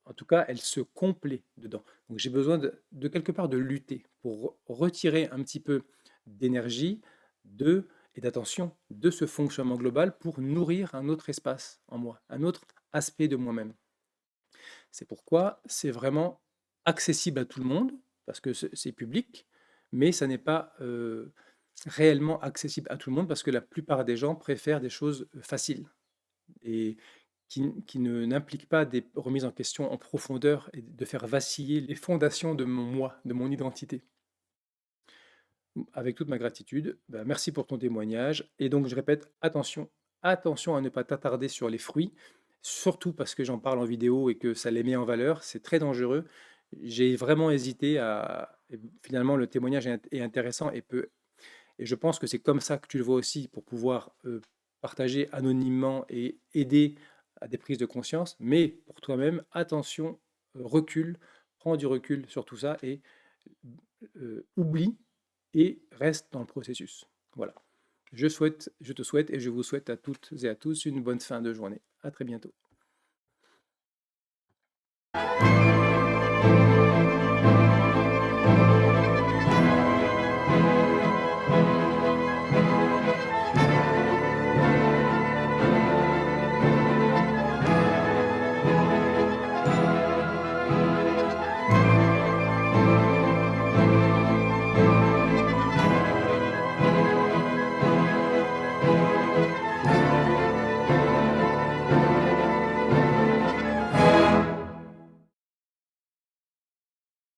En tout cas, elle se complaît dedans. Donc j'ai besoin de quelque part de lutter pour retirer un petit peu d'énergie de, et d'attention de ce fonctionnement global pour nourrir un autre espace en moi, un autre aspect de moi-même. C'est pourquoi c'est vraiment accessible à tout le monde, parce que c'est public, mais ça n'est pas réellement accessible à tout le monde, parce que la plupart des gens préfèrent des choses faciles et qui n'impliquent pas des remises en question en profondeur et de faire vaciller les fondations de mon moi, de mon identité. Avec toute ma gratitude, bah, merci pour ton témoignage. Et donc, je répète, attention, attention à ne pas t'attarder sur les fruits, surtout parce que j'en parle en vidéo et que ça les met en valeur. C'est très dangereux. J'ai vraiment hésité à. Et finalement, le témoignage est intéressant et je pense que c'est comme ça que tu le vois aussi pour pouvoir partager anonymement et aider à des prises de conscience. Mais pour toi-même, attention, recule, prends du recul sur tout ça et oublie et reste dans le processus. Voilà. Je te souhaite et je vous souhaite à toutes et à tous une bonne fin de journée. À très bientôt.